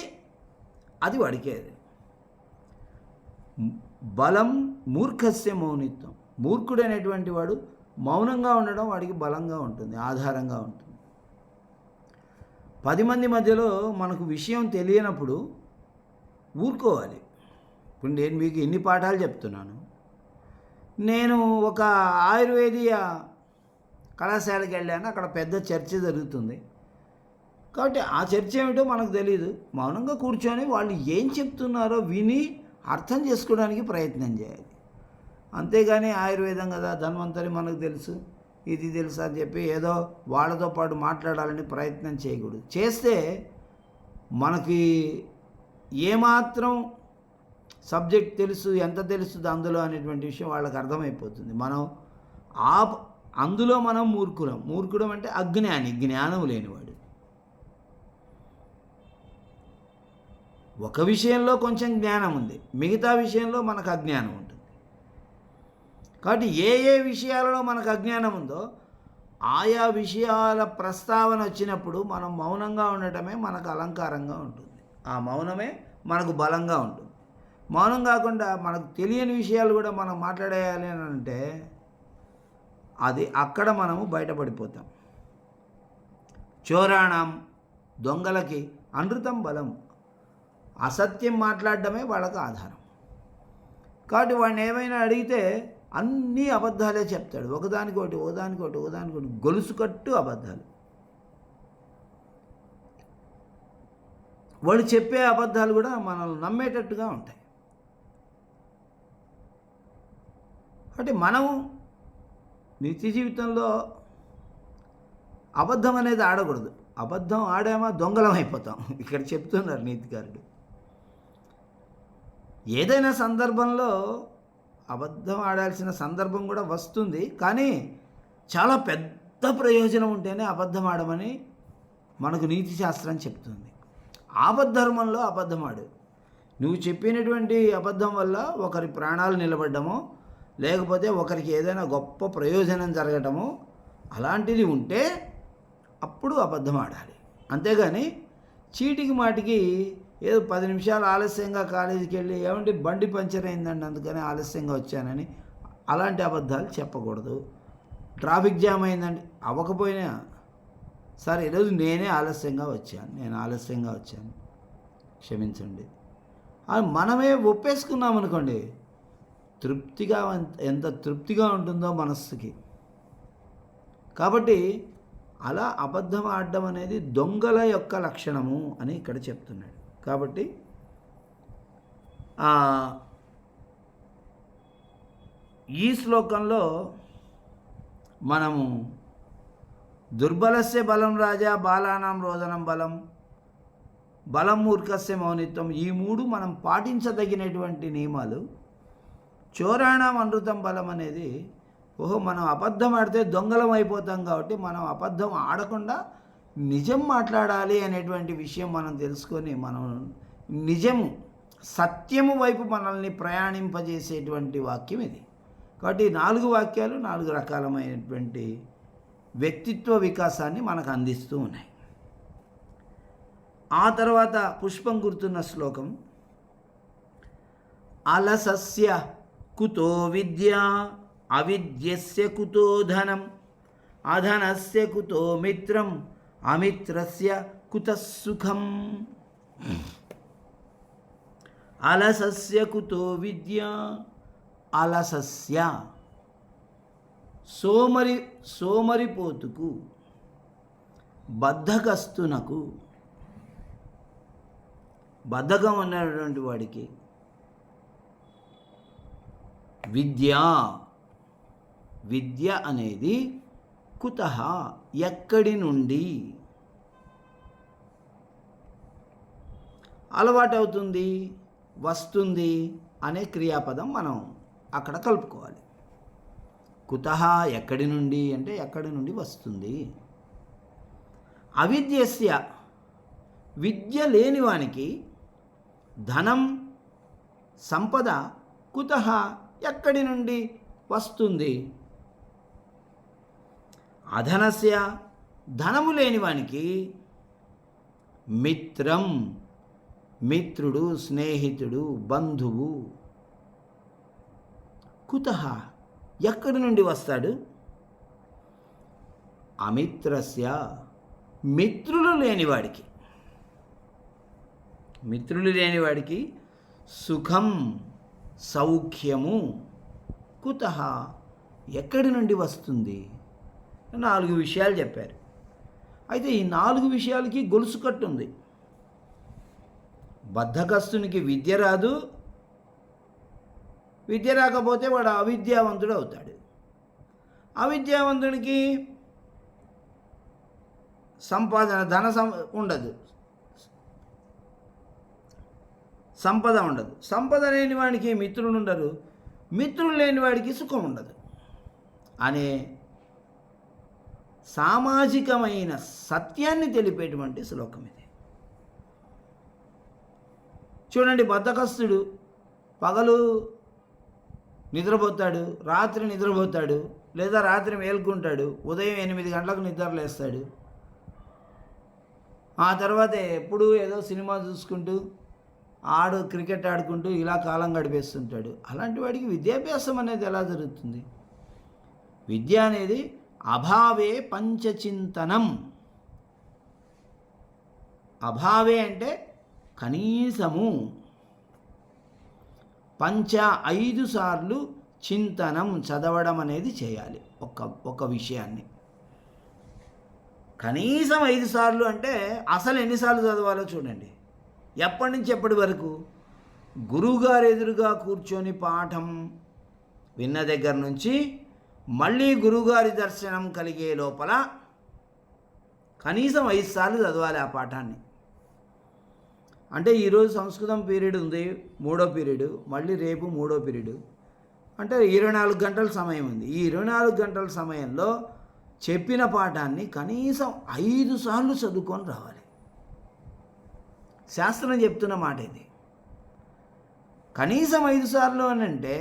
అది వాడికే. బలం మూర్ఖస్య మౌనిత్వం. మూర్ఖుడైనటువంటి వాడు మౌనంగా ఉండడం వాడికి బలంగా ఉంటుంది, ఆధారంగా ఉంటుంది. 10 మంది మధ్యలో మనకు విషయం తెలియనప్పుడు ఊరుకోవాలి. ఇప్పుడు నేను మీకు ఎన్ని పాఠాలు చెప్తున్నాను. నేను ఒక ఆయుర్వేదీయ కళాశాలకు వెళ్ళాను, అక్కడ పెద్ద చర్చ జరుగుతుంది. కాబట్టి ఆ చర్చ ఏమిటో మనకు తెలియదు. మౌనంగా కూర్చొని వాళ్ళు ఏం చెప్తున్నారో విని అర్థం చేసుకోవడానికి ప్రయత్నం చేయాలి. అంతేగాని ఆయుర్వేదం కదా, ధన్వంతరి మనకు తెలుసు, ఇది తెలుసు అని చెప్పి ఏదో వాళ్ళతో పాటు మాట్లాడాలని ప్రయత్నం చేయకూడదు. చేస్తే మనకి ఏమాత్రం సబ్జెక్ట్ తెలుసు, ఎంత తెలుస్తుంది అందులో అనేటువంటి విషయం వాళ్ళకి అర్థమైపోతుంది. అందులో మనం మూర్ఖుడం అంటే అజ్ఞాని, జ్ఞానం లేనివాడు. ఒక విషయంలో కొంచెం జ్ఞానం ఉంది, మిగతా విషయంలో మనకు అజ్ఞానం ఉంటుంది. కాబట్టి ఏ విషయాలలో మనకు అజ్ఞానం ఉందో ఆయా విషయాల ప్రస్తావన వచ్చినప్పుడు మనం మౌనంగా ఉండటమే మనకు అలంకారంగా ఉంటుంది. ఆ మౌనమే మనకు బలంగా ఉంటుంది. మౌనం కాకుండా మనకు తెలియని విషయాలు కూడా మనం మాట్లాడేయాలి అని అంటే అది అక్కడ మనము బయటపడిపోతాం. చోరాణం, దొంగలకి అనృతం బలం. అసత్యం మాట్లాడడమే వాళ్ళకు ఆధారం. కాబట్టి వాడిని ఏమైనా అడిగితే అన్నీ అబద్ధాలే చెప్తాడు. ఒకదానికొకటి గొలుసు కట్టు అబద్ధాలు. వాళ్ళు చెప్పే అబద్ధాలు కూడా మనల్ని నమ్మేటట్టుగా ఉంటాయి. అంటే మనము నిత్య జీవితంలో అబద్ధం అనేది ఆడకూడదు. అబద్ధం ఆడామా దొంగలం అయిపోతాం. ఇక్కడ చెప్తున్నారు నీతికారుడు. ఏదైనా సందర్భంలో అబద్ధం ఆడాల్సిన సందర్భం కూడా వస్తుంది, కానీ చాలా పెద్ద ప్రయోజనం ఉంటేనే అబద్ధం ఆడమని మనకు నీతి శాస్త్రం చెప్తుంది. ఆపద్ధర్మంలో అబద్ధం ఆడు. నువ్వు చెప్పినటువంటి అబద్ధం వల్ల ఒకరి ప్రాణాలు నిలబడ్డమో లేకపోతే ఒకరికి ఏదైనా గొప్ప ప్రయోజనం జరగటమో అలాంటిది ఉంటే అప్పుడు అబద్ధం ఆడాలి. అంతేగాని చీటికి మాటికి ఏదో 10 నిమిషాలు ఆలస్యంగా కాలేజీకి వెళ్ళి ఏమంటే బండి పంచర్ అయిందండి అందుకని ఆలస్యంగా వచ్చానని అలాంటి అబద్ధాలు చెప్పకూడదు. ట్రాఫిక్ జామ్ అయిందండి, అవ్వకపోయినా సార్ ఈరోజు నేను ఆలస్యంగా వచ్చాను క్షమించండి అని మనమే ఒప్పేసుకున్నాం అనుకోండి, ఎంత తృప్తిగా ఉంటుందో మనస్సుకి. కాబట్టి అలా అబద్ధం ఆడడం అనేది దొంగల యొక్క లక్షణము అని ఇక్కడ చెప్తున్నాడు. కాబట్టి ఈ శ్లోకంలో మనము దుర్బలస్య బలం రాజా బాలానాం రోదనం బలం మూర్ఖస్య మౌనిత్వం, ఈ 3 మనం పాటించదగినటువంటి నియమాలు. చోరాణం అనృతం బలం అనేది మనం అబద్ధం ఆడితే దొంగలం అయిపోతాం కాబట్టి మనం అబద్ధం ఆడకుండా నిజం మాట్లాడాలి అనేటువంటి విషయం మనం తెలుసుకొని మనం నిజము సత్యము వైపు మనల్ని ప్రయాణింపజేసేటువంటి వాక్యం ఇది. కాబట్టి 4 వాక్యాలు 4 రకాలమైనటువంటి వ్యక్తిత్వ వికాసాన్ని మనకు అందిస్తూ ఉన్నాయి. ఆ తర్వాత పుష్పం గుర్తున్న శ్లోకం. అలసస్య కుతో విద్య అవిద్యస్య కుతో ధనం అధనస్య కుతో మిత్రం అమిత్రస్య కుతః సుఖం. అలసస్య కుతో విద్య, అలసస్య సోమరిపోతుకు బద్ధకస్తునకు, బద్ధకం ఉన్నటువంటి వాడికి విద్య అనేది కుతః ఎక్కడి నుండి అలవాటవుతుంది, వస్తుంది అనే క్రియాపదం మనం అక్కడ కలుపుకోవాలి. కుతః ఎక్కడి నుండి అంటే ఎక్కడి నుండి వస్తుంది. అవిద్యస్య విద్య లేనివానికి ధనం సంపద కుతః ఎక్కడి నుండి వస్తుంది. అధనస్య ధనము లేనివానికి మిత్రం మిత్రుడు స్నేహితుడు బంధువు కుతః ఎక్కడి నుండి వస్తాడు. అమిత్రస్య మిత్రులు లేనివాడికి సుఖం సౌఖ్యము కుతః ఎక్కడి నుండి వస్తుంది. 4 విషయాలు చెప్పారు. అయితే ఈ 4 విషయాలకి గొలుసు కట్టుంది. బద్ధకస్తునికి విద్య రాదు, విద్య రాకపోతే వాడు అవిద్యావంతుడు అవుతాడు. అవిద్యావంతుడికి సంపాదన ఉండదు, సంపద ఉండదు. సంపద లేని వాడికి మిత్రులు ఉండరు, మిత్రులు లేని వాడికి సుఖం ఉండదు అనే సామాజికమైన సత్యాన్ని తెలిపేటువంటి శ్లోకం ఇది. చూడండి, బద్ధకస్తుడు పగలు నిద్రపోతాడు, రాత్రి నిద్రపోతాడు, లేదా రాత్రి మేల్కుంటాడు, ఉదయం 8 గంటలకు నిద్రలేస్తాడు. ఆ తర్వాత ఎప్పుడూ ఏదో సినిమా చూసుకుంటూ క్రికెట్ ఆడుకుంటూ ఇలా కాలం గడిపేస్తుంటాడు. అలాంటి వాడికి విద్యాభ్యాసం అనేది ఎలా జరుగుతుంది? విద్య అనేది అభావే పంచచింతనం. అభావే అంటే కనీసము 5 సార్లు చింతనం చదవడం అనేది చేయాలి. ఒక విషయాన్ని కనీసం 5 సార్లు అంటే అసలు ఎన్నిసార్లు చదవాలో చూడండి. ఎప్పటి నుంచి ఎప్పటి వరకు? గురువుగారు ఎదురుగా కూర్చొని పాఠం విన్న దగ్గర నుంచి మళ్ళీ గురువుగారి దర్శనం కలిగే లోపల కనీసం 5 సార్లు చదవాలి ఆ పాఠాన్ని. అంటే ఈరోజు సంస్కృతం పీరియడ్ ఉంది, 3వ పీరియడ్, మళ్ళీ రేపు 3వ పీరియడ్, అంటే 24 గంటల సమయం ఉంది. ఈ 24 గంటల సమయంలో చెప్పిన పాఠాన్ని కనీసం 5 సార్లు చదువుకొని రావాలి. శాస్త్రం చెప్తున్న మాట ఇది. కనీసం 5 సార్లు అని అంటే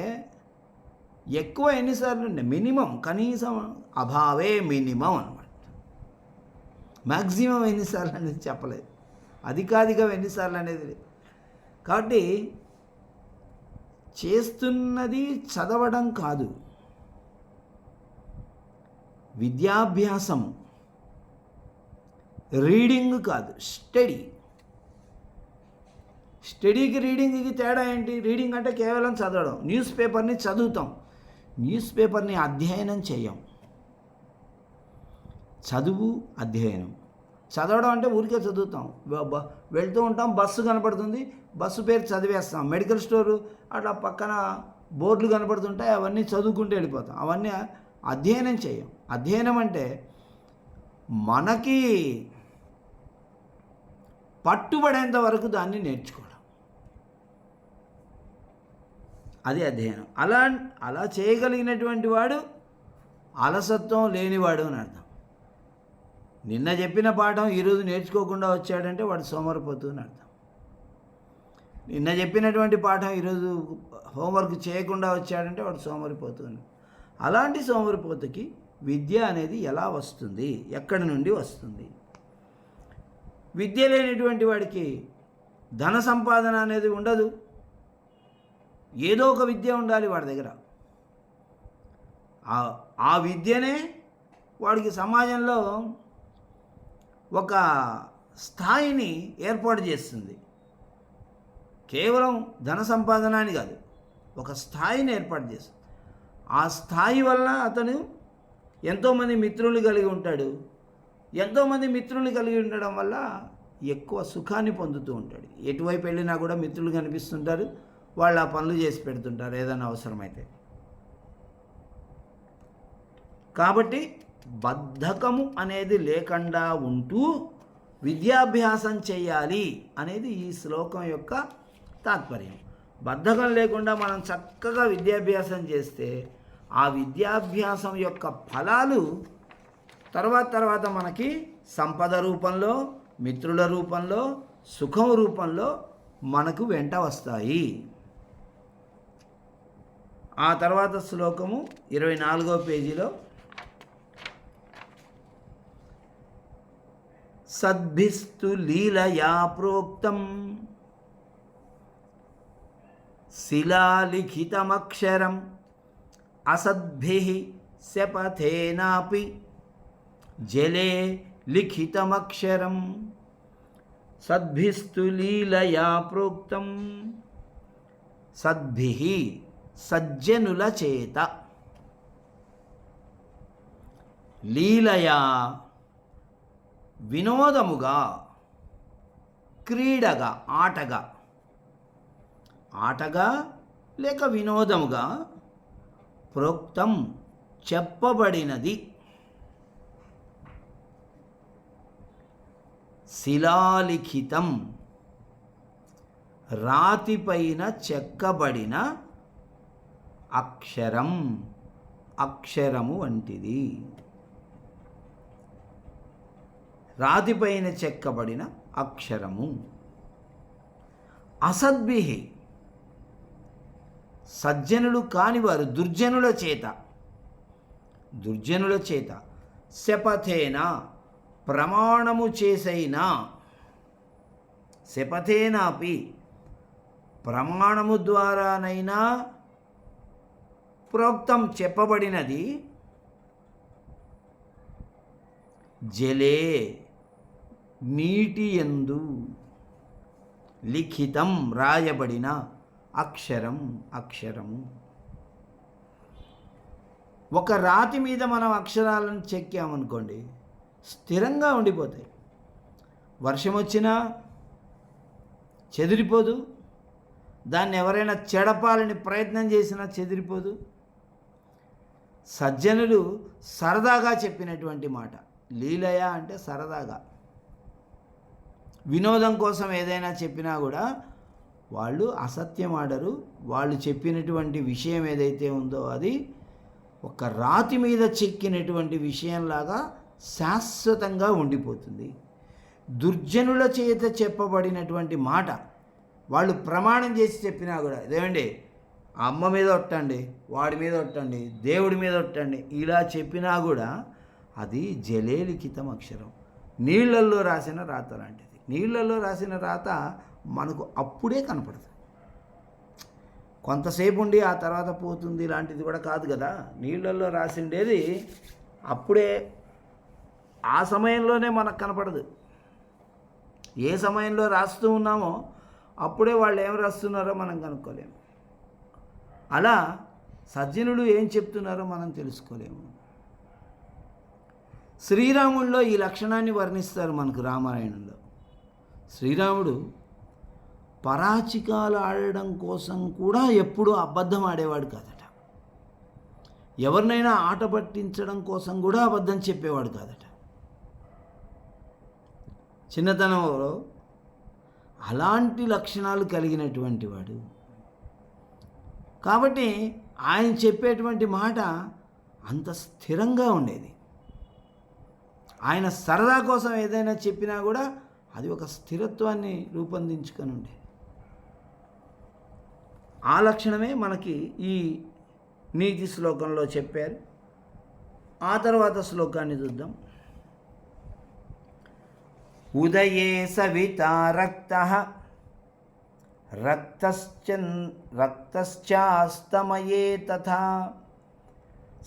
ఎక్కువ ఎన్నిసార్లు ఉండే? మినిమం, కనీసం అభావే మినిమం అనమాట. మ్యాక్సిమం ఎన్నిసార్లు అనేది చెప్పలేదు, అధికాధికం ఎన్నిసార్లు అనేది. కాబట్టి చేస్తున్నది చదవడం కాదు, విద్యాభ్యాసం, రీడింగ్ కాదు, స్టడీ. స్టడీకి రీడింగ్కి తేడా ఏంటి? రీడింగ్ అంటే కేవలం చదవడం. న్యూస్ పేపర్ని చదువుతాం, న్యూస్ పేపర్ని అధ్యయనం చేయం. చదువు, అధ్యయనం. చదవడం అంటే ఊరికే చదువుతాం, వెళ్తూ ఉంటాం, బస్సు కనపడుతుంది, బస్సు పేరు చదివేస్తాం. మెడికల్ స్టోరు అట్లా పక్కన బోర్డులు కనపడుతుంటాయి, అవన్నీ చదువుకుంటూ వెళ్ళిపోతాం. అవన్నీ అధ్యయనం చేయం. అధ్యయనం అంటే మనకి పట్టుబడేంత వరకు దాన్ని నేర్చుకోవడం, అది అధ్యయనం. అలా చేయగలిగినటువంటి వాడు అలసత్వం లేనివాడు అని అర్థం. నిన్న చెప్పిన పాఠం ఈరోజు నేర్చుకోకుండా వచ్చాడంటే వాడు సోమరిపోతు అని అర్థం. నిన్న చెప్పినటువంటి పాఠం ఈరోజు హోంవర్క్ చేయకుండా వచ్చాడంటే వాడు సోమరిపోతు అని. అలాంటి సోమరిపోతుకి విద్య అనేది ఎలా వస్తుంది? ఎక్కడి నుండి వస్తుంది? విద్య లేనటువంటి వాడికి ధన సంపాదన అనేది ఉండదు. ఏదో ఒక విద్య ఉండాలి వాడి దగ్గర. ఆ విద్యనే వాడికి సమాజంలో ఒక స్థాయిని ఏర్పాటు చేస్తుంది. కేవలం ధన సంపాదన అని కాదు, ఒక స్థాయిని ఏర్పాటు చేస్తుంది. ఆ స్థాయి వల్ల అతను ఎంతోమంది మిత్రులు కలిగి ఉంటాడు. ఎంతోమంది మిత్రులు కలిగి ఉండడం వల్ల ఎక్కువ సుఖాన్ని పొందుతూ ఉంటాడు. ఎటువైపు వెళ్ళినా కూడా మిత్రులు కనిపిస్తుంటారు, వాళ్ళు ఆ పనులు చేసి పెడుతుంటారు ఏదైనా అవసరమైతే. కాబట్టి బద్ధకము అనేది లేకుండా ఉంటూ విద్యాభ్యాసం చేయాలి అనేది ఈ శ్లోకం యొక్క తాత్పర్యం. బద్ధకం లేకుండా మనం చక్కగా విద్యాభ్యాసం చేస్తే ఆ విద్యాభ్యాసం యొక్క ఫలాలు తర్వాత మనకి సంపద రూపంలో, మిత్రుల రూపంలో, సుఖం రూపంలో మనకు వెంట వస్తాయి. ఆ తర్వాత శ్లోకము 24వ పేజీలో సద్భిస్తు లీలయా ప్రోక్తం శిలాలిఖితమక్షరం అసద్భిః శపథేనాపి జలే లిఖితమక్షరం. సద్భిస్తు లీలయా ప్రోక్తం, సద్భిః సజ్జనుల చేత, లీలయా వినోదముగా, క్రీడగా, ఆటగా లేక వినోదముగా, ప్రోక్తం చెప్పబడినది, శిలాలిఖితం రాతిపైన చెక్కబడిన అక్షరం, అక్షరము వంటిది. రాతిపైన చెక్కబడిన అక్షరము. అసద్భిః సజ్జనులు కానివారు దుర్జనుల చేత శపథేన ప్రమాణము చేసైనా, శపథేనాపి ప్రమాణము ద్వారానైనా ప్రోక్తం చెప్పబడినది జలే నీటి యందు లిఖితం రాయబడిన అక్షరము. ఒక రాతి మీద మనం అక్షరాలను చెక్కామనుకోండి, స్థిరంగా ఉండిపోతాయి. వర్షం వచ్చినా చెదిరిపోదు, దాన్ని ఎవరైనా చెడపాలని ప్రయత్నం చేసినా చెదిరిపోదు. సజ్జనులు సరదాగా చెప్పినటువంటి మాట, లీలయ అంటే సరదాగా, వినోదం కోసం ఏదైనా చెప్పినా కూడా వాళ్ళు అసత్యం ఆడరు. వాళ్ళు చెప్పినటువంటి విషయం ఏదైతే ఉందో అది ఒక రాతి మీద చెక్కినటువంటి విషయంలాగా శాశ్వతంగా ఉండిపోతుంది. దుర్జనుల చేత చెప్పబడినటువంటి మాట వాళ్ళు ప్రమాణం చేసి చెప్పినా కూడా, ఇదేమండి అమ్మ మీద ఒట్టండి, వాడి మీద ఒట్టండి, దేవుడి మీద ఒట్టండి, ఇలా చెప్పినా కూడా అది జలే లిఖితం అక్షరం, నీళ్ళల్లో రాసిన రాత లాంటిది. నీళ్ళల్లో రాసిన రాత మనకు అప్పుడే కనపడుతుంది, కొంతసేపు ఉండి ఆ తర్వాత పోతుంది, లాంటిది కూడా కాదు కదా. నీళ్ళల్లో రాసిండేది అప్పుడే, ఆ సమయంలోనే మనకు కనపడదు. ఏ సమయంలో రాస్తూ ఉన్నామో అప్పుడే వాళ్ళు ఏం రాస్తున్నారో మనం కనుక్కోలేము. అలా సజ్జనులు ఏం చెప్తున్నారో మనం తెలుసుకోలేము. శ్రీరాముడిలో ఈ లక్షణాన్ని వర్ణిస్తారు మనకు రామాయణంలో. శ్రీరాముడు పరాచికాలు ఆడడం కోసం కూడా ఎప్పుడూ అబద్ధం ఆడేవాడు కాదట. ఎవరినైనా ఆట పట్టించడం కోసం కూడా అబద్ధం చెప్పేవాడు కాదట. చిన్నతనంలో అలాంటి లక్షణాలు కలిగినటువంటి వాడు. కాబట్టి ఆయన చెప్పేటువంటి మాట అంత స్థిరంగా ఉండేది. ఆయన సరదా కోసం ఏదైనా చెప్పినా కూడా అది ఒక స్థిరత్వాన్ని రూపొందించుకొని ఉండేది. ఆ లక్షణమే మనకి ఈ నీతి శ్లోకంలో చెప్పారు. ఆ తర్వాత శ్లోకాన్ని చూద్దాం. ఉదయే సవితా రక్తః రక్తశ్చాస్తమయే తథా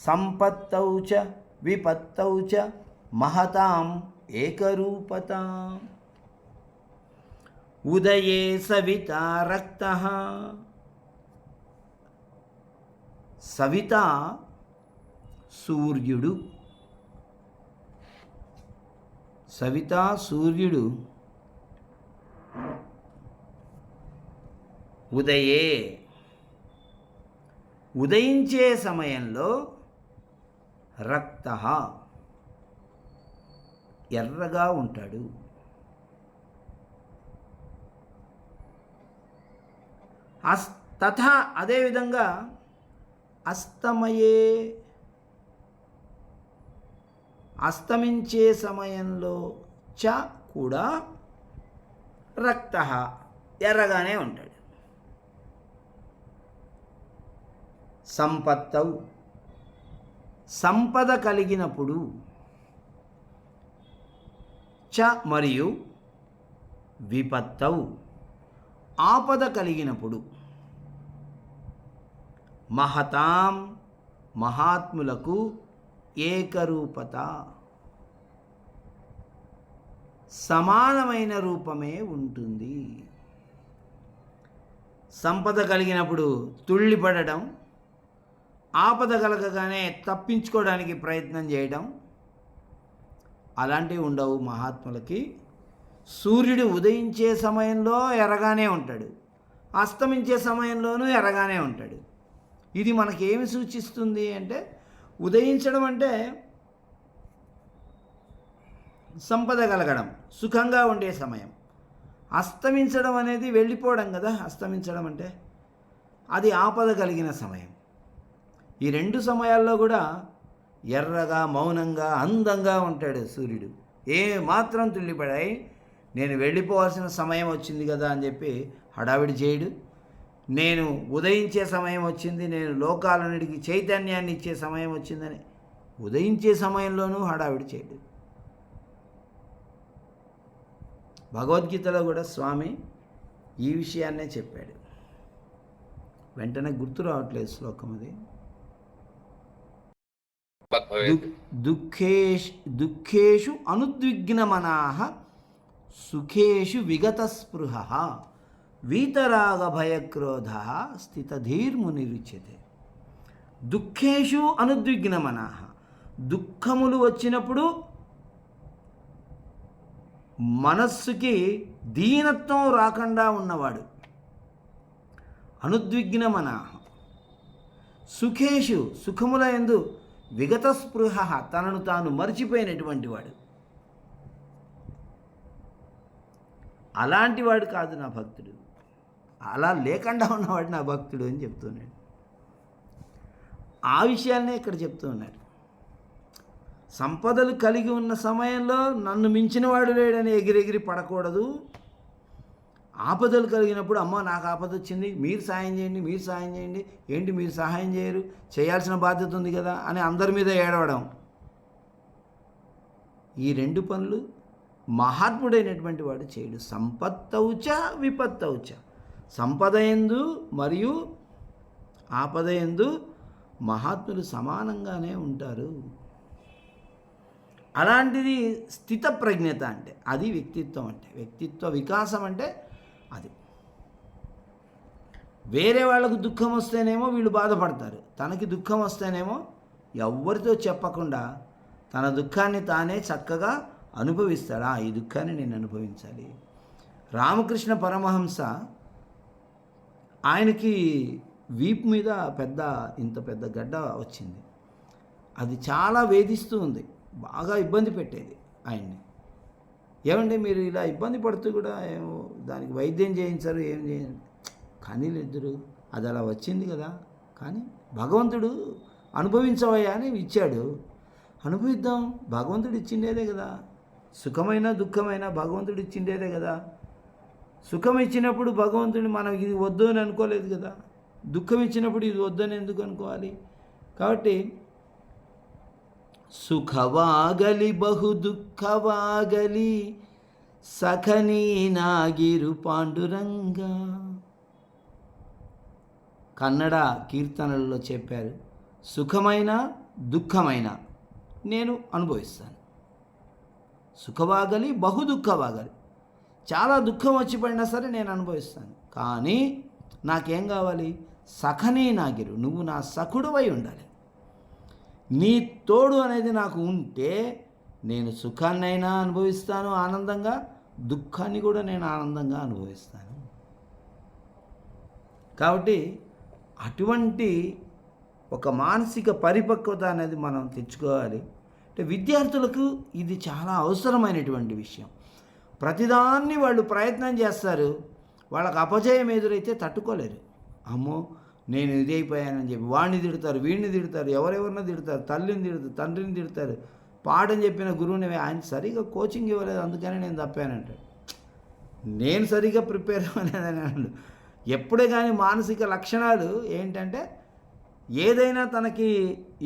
సంపత్తౌ చ విపత్తౌ చ మహతాం ఏకరూపతా. ఉదయే సవితా రక్తః, సవిత సూర్యుడు. సవితా సూర్యుడు ఉదయే, ఉదయించే సమయంలో రక్తః ఎర్రగా ఉంటాడు. తథా అదేవిధంగా అస్తమయే, అస్తమించే సమయంలో చ కూడా రక్తః ఎర్రగానే ఉంటాడు. సంపత్తౌ సంపద కలిగినప్పుడు, చ మరియు విపత్తౌ ఆపద కలిగినప్పుడు, మహతాం మహాత్ములకు ఏకరూపత సమానమైన రూపమే ఉంటుంది. సంపద కలిగినప్పుడు తుళ్ళిపడడం, ఆపద కలగగానే తప్పించుకోవడానికి ప్రయత్నం చేయడం, అలాంటివి ఉండవు మహాత్ములకి. సూర్యుడు ఉదయించే సమయంలో ఎర్రగానే ఉంటాడు, అస్తమించే సమయంలోనూ ఎర్రగానే ఉంటాడు. ఇది మనకి ఏమి సూచిస్తుంది అంటే, ఉదయించడం అంటే సంపద కలగడం, సుఖంగా ఉండే సమయం. అస్తమించడం అనేది వెళ్ళిపోవడం కదా. అస్తమించడం అంటే అది ఆపద కలిగిన సమయం. ఈ రెండు సమయాల్లో కూడా ఎర్రగా, మౌనంగా, అందంగా ఉంటాడు సూర్యుడు. ఏ మాత్రం తుల్లిపడాయి, నేను వెళ్ళిపోవాల్సిన సమయం వచ్చింది కదా అని చెప్పి హడావిడి చేయడు. నేను ఉదయించే సమయం వచ్చింది, నేను లోకాలన్నిటికీ చైతన్యాన్ని ఇచ్చే సమయం వచ్చిందని ఉదయించే సమయంలోనూ హడావిడి చేయడు. భగవద్గీతలో కూడా స్వామి ఈ విషయాన్నే చెప్పాడు. వెంటనే గుర్తు రావట్లేదు శ్లోకం అది. దుఃఖేషు అనుద్విగ్నమనాః సుఖేషు విగతస్పృహః వీతరాగభయక్రోధః స్థితధీర్మునిరుచ్యతే. దుఃఖేషు అనుద్విగ్నమనాః, దుఃఖములు వచ్చినప్పుడు మనస్సుకి దీనత్వం రాకుండా ఉన్నవాడు అనుద్విగ్నమనాః. సుఖేషు, సుఖముల యందు విగతస్పృహ, తనను తాను మరిచిపోయినటువంటి వాడు. అలాంటి వాడు కాదు నా భక్తుడు, అలా లేకుండా ఉన్నవాడు నా భక్తుడు అని చెప్తున్నాడు. ఆ విషయాన్నే ఇక్కడ చెప్తూ ఉన్నాడు. సంపదలు కలిగి ఉన్న సమయంలో నన్ను మించిన వాడు లేడని ఎగిరెగిరి పడకూడదు. ఆపదలు కలిగినప్పుడు అమ్మ నాకు ఆపద వచ్చింది, మీరు సాయం చేయండి, మీరు సాయం చేయండి, ఏంటి మీరు సహాయం చేయరు, చేయాల్సిన బాధ్యత ఉంది కదా అని అందరి మీద ఏడవడం. ఈ రెండు పనులు మహాత్ముడైనటువంటి వాడు చేయడు. సంపత్తౌచ విపత్తౌచ, సంపద యందు మరియు ఆపద యందు మహాత్ములు సమానంగానే ఉంటారు. అలాంటిది స్థితప్రజ్ఞత అంటే, అది వ్యక్తిత్వం అంటే, వ్యక్తిత్వ వికాసం అంటే అది. వేరే వాళ్ళకు దుఃఖం వస్తేనేమో వీళ్ళు బాధపడతారు, తనకి దుఃఖం వస్తేనేమో ఎవ్వరితో చెప్పకుండా తన దుఃఖాన్ని తానే చక్కగా అనుభవిస్తాడా, ఈ దుఃఖాన్ని నేను అనుభవించాలి. రామకృష్ణ పరమహంస, ఆయనకి వీపు మీద ఇంత పెద్ద గడ్డ వచ్చింది. అది చాలా వేధిస్తూ ఉంది, బాగా ఇబ్బంది పెట్టేది ఆయన్ని. ఏమంటే మీరు ఇలా ఇబ్బంది పడుతూ కూడా దానికి వైద్యం చేయించారు, ఏం చేయండి కానీ ఇద్దరు, అది అలా వచ్చింది కదా, కానీ భగవంతుడు అనుభవించవయ్యా అని ఇచ్చాడు, అనుభవిద్దాం, భగవంతుడు ఇచ్చిండేదే కదా. సుఖమైన దుఃఖమైన భగవంతుడు ఇచ్చిండేదే కదా. సుఖం ఇచ్చినప్పుడు భగవంతుడిని మనం ఇది వద్దు అని అనుకోలేదు కదా, దుఃఖం ఇచ్చినప్పుడు ఇది వద్దని ఎందుకు అనుకోవాలి. కాబట్టి సుఖవాగలి బహు దుఃఖవాగలి సఖనీ నాగిరు పాండురంగ. కన్నడ కీర్తనలలో చెప్పారు, సుఖమైన దుఃఖమైన నేను అనుభవిస్తాను. సుఖవాగలి బహు దుఃఖవాగలి, చాలా దుఃఖం వచ్చి పడినా సరే నేను అనుభవిస్తాను. కానీ నాకేం కావాలి, సఖనీ నాగిరు, నువ్వు నా సఖుడువై ఉండాలి. నీ తోడు అనేది నాకు ఉంటే నేను సుఖాన్నైనా అనుభవిస్తాను ఆనందంగా, దుఃఖాన్ని కూడా నేను ఆనందంగా అనుభవిస్తాను. కాబట్టి అటువంటి ఒక మానసిక పరిపక్వత అనేది మనం తెచ్చుకోవాలి. అంటే విద్యార్థులకు ఇది చాలా అవసరమైనటువంటి విషయం. ప్రతిదాన్ని వాళ్ళు ప్రయత్నం చేస్తారు, వాళ్ళకు అపజయం ఎదురైతే తట్టుకోలేరు. అమ్మో నేను ఇది అయిపోయానని చెప్పి వాడిని తిడతారు, వీడిని తిడతారు, ఎవరెవరిని తిడతారు, తల్లిని తిడతారు, తండ్రిని తిడతారు, పాఠం చెప్పిన గురువుని ఆయన సరిగా కోచింగ్ ఇవ్వలేదు అందుకని నేను తప్పానంటాడు. నేను సరిగా ప్రిపేర్ అవ్వలేదని అన్నాడు. ఎప్పుడే కానీ మానసిక లక్షణాలు ఏంటంటే, ఏదైనా తనకి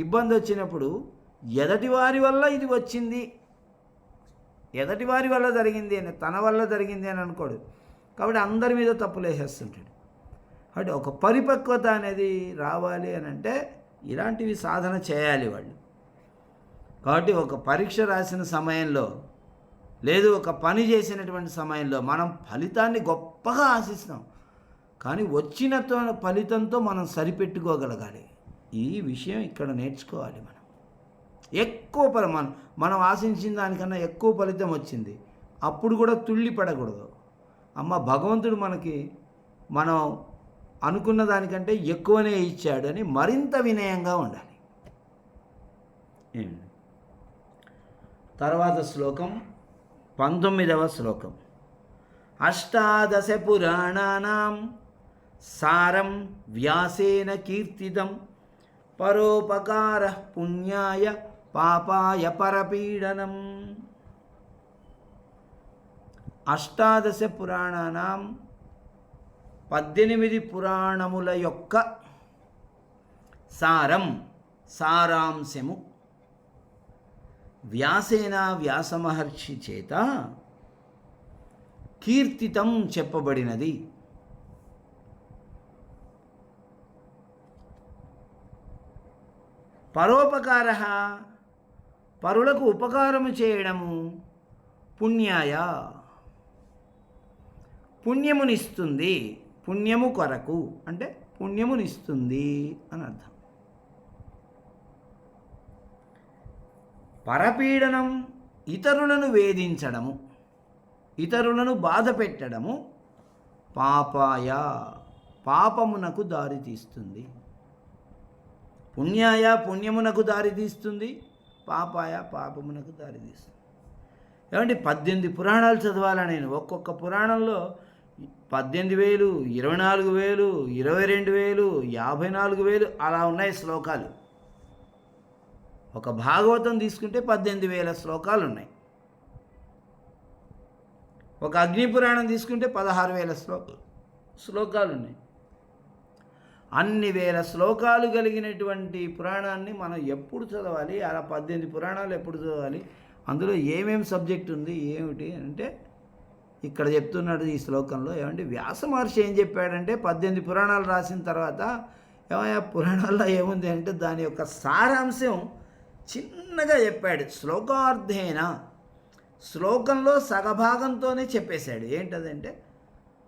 ఇబ్బంది వచ్చినప్పుడు ఎదటివారి వల్ల ఇది వచ్చింది, ఎదటివారి వల్ల జరిగింది అని, తన వల్ల జరిగింది అని అనుకోడు. కాబట్టి అందరి మీద తప్పులు వేసేస్తుంటాడు. అంటే ఒక పరిపక్వత అనేది రావాలి అని అంటే ఇలాంటివి సాధన చేయాలి వాళ్ళు. కాబట్టి ఒక పరీక్ష రాసిన సమయంలో, లేదు ఒక పని చేసినటువంటి సమయంలో మనం ఫలితాన్ని గొప్పగా ఆశిస్తాం, కానీ వచ్చిన ఫలితంతో మనం సరిపెట్టుకోగలగాలి. ఈ విషయం ఇక్కడ నేర్చుకోవాలి. మనం ఎక్కువ మనం ఆశించిన దానికన్నా ఎక్కువ ఫలితం వచ్చింది, అప్పుడు కూడా తుళ్ళి పడకూడదు. అమ్మ భగవంతుడు మనకి మనం అనుకున్న దానికంటే ఎక్కువనే ఇచ్చాడు అని మరింత వినయంగా ఉండాలి. తర్వాత శ్లోకం 19వ శ్లోకం. అష్టాదశ పురాణానాం సారం వ్యాసేన కీర్తితం పరోపకార పుణ్యాయ పాపాయ పరపీడనం. అష్టాదశ పురాణానాం 18 పురాణముల యొక్క సారాంశము వ్యాసేన వ్యాసమహర్షి చేత కీర్తితం చెప్పబడినది. పరోపకార పరులకు ఉపకారము చేయడము పుణ్యాయ పుణ్యమునిస్తుంది. పుణ్యము కొరకు అంటే పుణ్యమునిస్తుంది అని అర్థం. పరపీడనం ఇతరులను వేధించడము, ఇతరులను బాధ పెట్టడము పాపాయ పాపమునకు దారితీస్తుంది. పుణ్యాయ పుణ్యమునకు దారితీస్తుంది, పాపాయ పాపమునకు దారితీస్తుంది. ఏమంటే 18 పురాణాలు చదవాలా నేను? ఒక్కొక్క పురాణంలో 18,000, 24,000, 22,000, 54,000 అలా ఉన్నాయి శ్లోకాలు. ఒక భాగవతం తీసుకుంటే 18,000 శ్లోకాలు ఉన్నాయి. ఒక అగ్ని పురాణం తీసుకుంటే 16,000 శ్లోకాలు ఉన్నాయి. అన్ని వేల శ్లోకాలు కలిగినటువంటి పురాణాన్ని మనం ఎప్పుడు చదవాలి? అలా 18 పురాణాలు ఎప్పుడు చదవాలి? అందులో ఏమేమి సబ్జెక్ట్ ఉంది ఏమిటి అంటే ఇక్కడ చెప్తున్నాడు ఈ శ్లోకంలో. ఏమంటే వ్యాస మహర్షి ఏం చెప్పాడంటే 18 పురాణాలు రాసిన తర్వాత ఏమయ్యా పురాణాల్లో ఏముంది అంటే దాని యొక్క సారాంశం చిన్నగా చెప్పాడు. శ్లోకార్థేన శ్లోకంలో సగభాగంతోనే చెప్పేశాడు. ఏంటదంటే